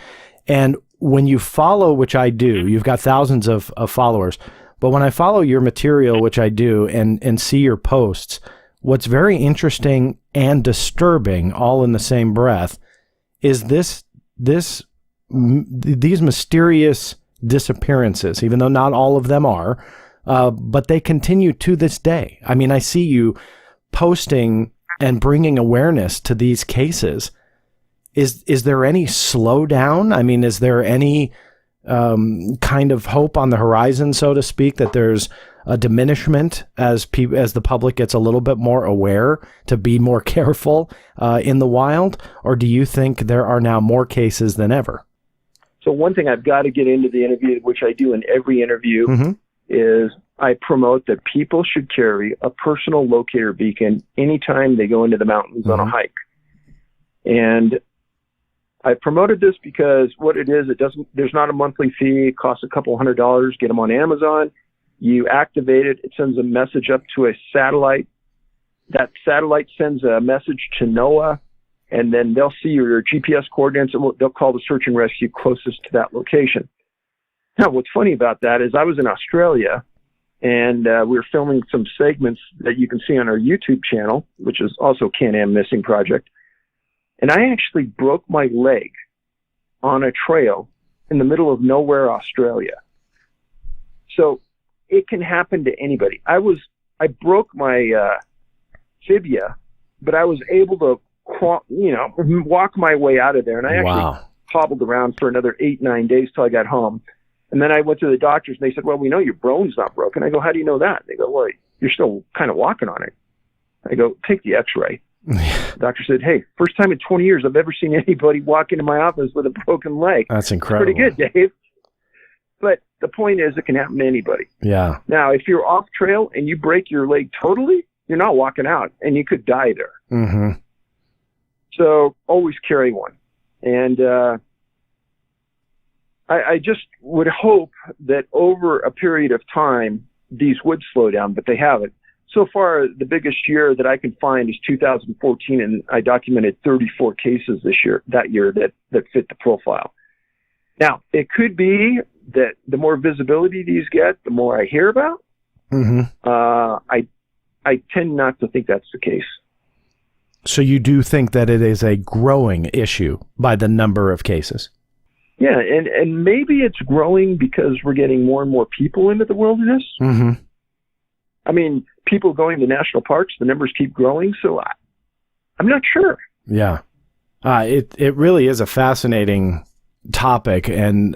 And when you follow, which I do, you've got thousands of followers, but when I follow your material, which I do, and see your posts, what's very interesting and disturbing all in the same breath is these mysterious disappearances, even though not all of them are, but they continue to this day. I mean, I see you posting and bringing awareness to these cases, Is there any slowdown? I mean, is there any kind of hope on the horizon, so to speak, that there's a diminishment as the public gets a little bit more aware to be more careful in the wild? Or do you think there are now more cases than ever? So one thing I've got to get into the interview, which I do in every interview, is I promote that people should carry a personal locator beacon anytime they go into the mountains on a hike. And I promoted this because what it is, there's not a monthly fee. It costs a couple $100. Get them on Amazon. You activate it. It sends a message up to a satellite. That satellite sends a message to NOAA, and then they'll see your GPS coordinates, and they'll call the search and rescue closest to that location. Now, what's funny about that is I was in Australia, and we were filming some segments that you can see on our YouTube channel, which is also CanAm Missing Project. And I actually broke my leg on a trail in the middle of nowhere, Australia. So it can happen to anybody. I broke my fibula, but I was able to, walk my way out of there. And I actually hobbled around for another 8-9 days till I got home. And then I went to the doctors, and they said, well, we know your bone's not broken. I go, how do you know that? They go, well, you're still kind of walking on it. I go, take the x-ray. The doctor said, hey, first time in 20 years I've ever seen anybody walk into my office with a broken leg. That's incredible. Pretty good, Dave. But the point is, it can happen to anybody. Yeah. Now, if you're off trail and you break your leg totally, you're not walking out, and you could die there. Mm-hmm. So always carry one. And I just would hope that over a period of time, these would slow down, but they haven't. So far, the biggest year that I can find is 2014, and I documented 34 cases that year that fit the profile. Now, it could be that the more visibility these get, the more I hear about. Mm-hmm. I tend not to think that's the case. So you do think that it is a growing issue by the number of cases? Yeah, and maybe it's growing because we're getting more and more people into the wilderness. Mm-hmm. I mean, people going to national parks, the numbers keep growing, so I'm not sure. Yeah. It really is a fascinating topic and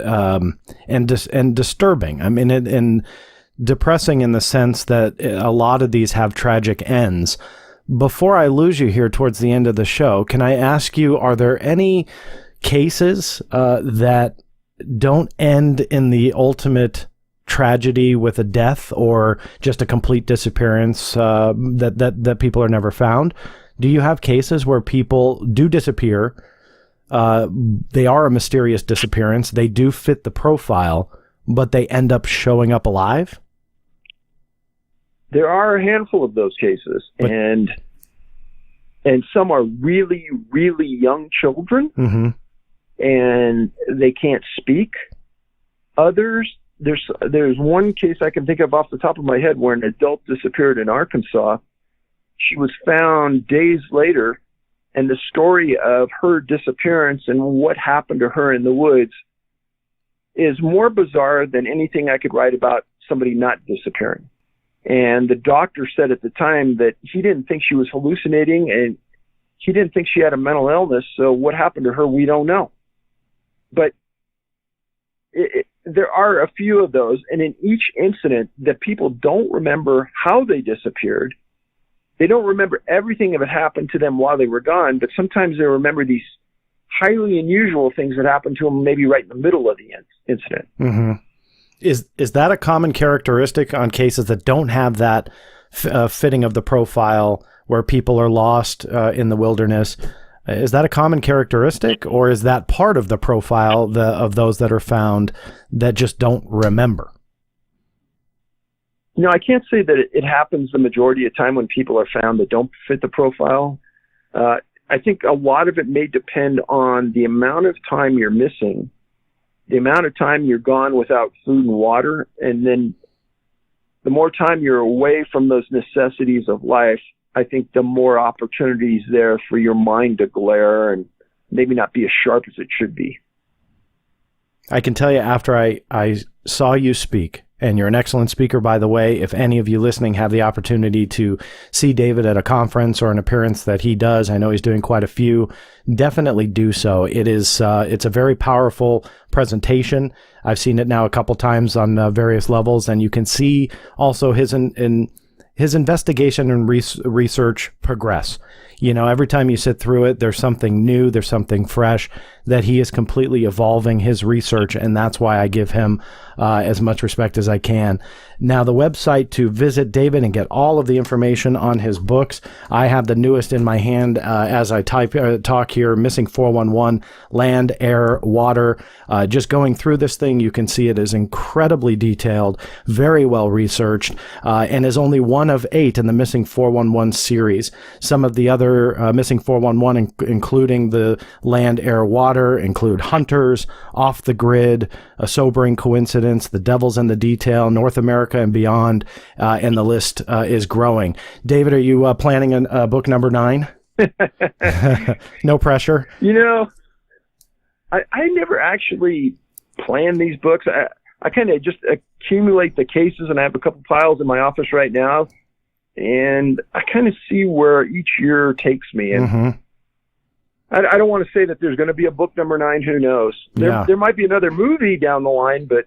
disturbing. I mean, and depressing in the sense that a lot of these have tragic ends. Before I lose you here towards the end of the show, can I ask you, are there any cases that don't end in the ultimate tragedy with a death or just a complete disappearance that people are never found? Do you have cases where people do disappear? They are a mysterious disappearance. They do fit the profile, but they end up showing up alive? There are a handful of those cases, and some are really, really young children, mm-hmm. and they can't speak. Others, there's one case I can think of off the top of my head where an adult disappeared in Arkansas. She was found days later, and the story of her disappearance and what happened to her in the woods is more bizarre than anything I could write about somebody not disappearing. And the doctor said at the time that he didn't think she was hallucinating, and he didn't think she had a mental illness. So what happened to her, we don't know. But there are a few of those. And in each incident that people don't remember how they disappeared, they don't remember everything that happened to them while they were gone, but sometimes they remember these highly unusual things that happened to them maybe right in the middle of the incident. Mm-hmm. Is that a common characteristic on cases that don't have that fitting of the profile where people are lost in the wilderness? Is that a common characteristic, or is that part of the profile of those that are found that just don't remember? No, I can't say that it happens the majority of the time when people are found that don't fit the profile. I think a lot of it may depend on the amount of time you're missing, the amount of time you're gone without food and water, and then the more time you're away from those necessities of life, I think the more opportunities there for your mind to glare and maybe not be as sharp as it should be. I can tell you, after I saw you speak and you're an excellent speaker, by the way. If any of you listening have the opportunity to see David at a conference or an appearance that he does, I know he's doing quite a few, definitely do so. It's a very powerful presentation. I've seen it now a couple times on various levels, and you can see also his investigation and research progress. You know, every time you sit through it, there's something new, there's something fresh, that he is completely evolving his research, and that's why I give him as much respect as I can. Now, the website to visit David and get all of the information on his books, I have the newest in my hand as I talk here, Missing 411, Land, Air, Water. Just going through this thing, you can see it is incredibly detailed, very well researched, and is only one of 8 in the Missing 411 series. Some of the other Missing 411, including the Land, Air, Water, include Hunters, Off the Grid, A Sobering Coincidence, The Devil's in the Detail, North America and Beyond, and the list is growing. David, are you planning a book number 9? No pressure? You know, I never actually plan these books. I kind of just accumulate the cases, and I have a couple piles in my office right now, and I kind of see where each year takes me. And I don't want to say that there's going to be a book number 9. Who knows? There might be another movie down the line, but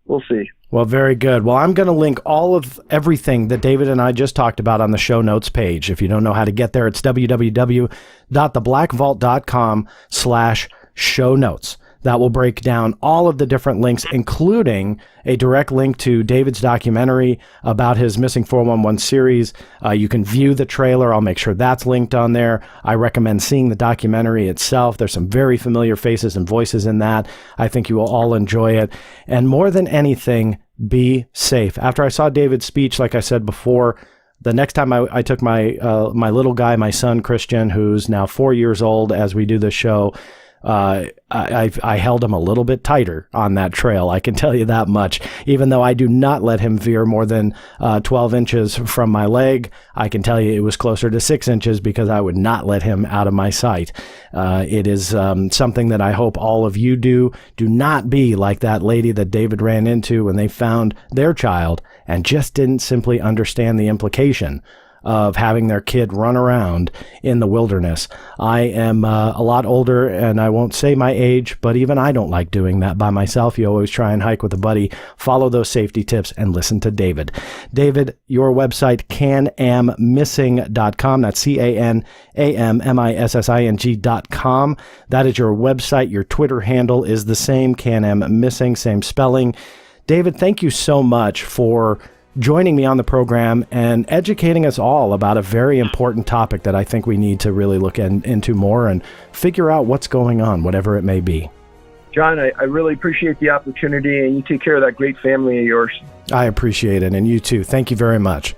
we'll see. Well, very good. Well, I'm going to link all of everything that David and I just talked about on the show notes page. If you don't know how to get there, it's www.theblackvault.com/show notes. That will break down all of the different links, including a direct link to David's documentary about his Missing 411 series. You can view the trailer. I'll make sure that's linked on there. I recommend seeing the documentary itself. There's some very familiar faces and voices in that. I think you will all enjoy it. And more than anything, be safe. After I saw David's speech, like I said before, the next time I took my little guy, my son Christian, who's now 4 years old, as we do this show, I held him a little bit tighter on that trail. I can tell you that much. Even though I do not let him veer more than 12 inches from my leg, I can tell you it was closer to 6 inches because I would not let him out of my sight. It is something that I hope all of you do. Do not be like that lady that David ran into when they found their child and just didn't simply understand the implication of having their kid run around in the wilderness. I am a lot older, and I won't say my age, but even I don't like doing that by myself. You always try and hike with a buddy. Follow those safety tips and listen to David. David, your website, CanAmMissing.com. That's CanAmMissing.com. That is your website. Your Twitter handle is the same, CanAm Missing, same spelling. David, thank you so much for joining me on the program and educating us all about a very important topic that I think we need to really look into more and figure out what's going on, whatever it may be. John, I really appreciate the opportunity, and you take care of that great family of yours. I appreciate it, and you too. Thank you very much.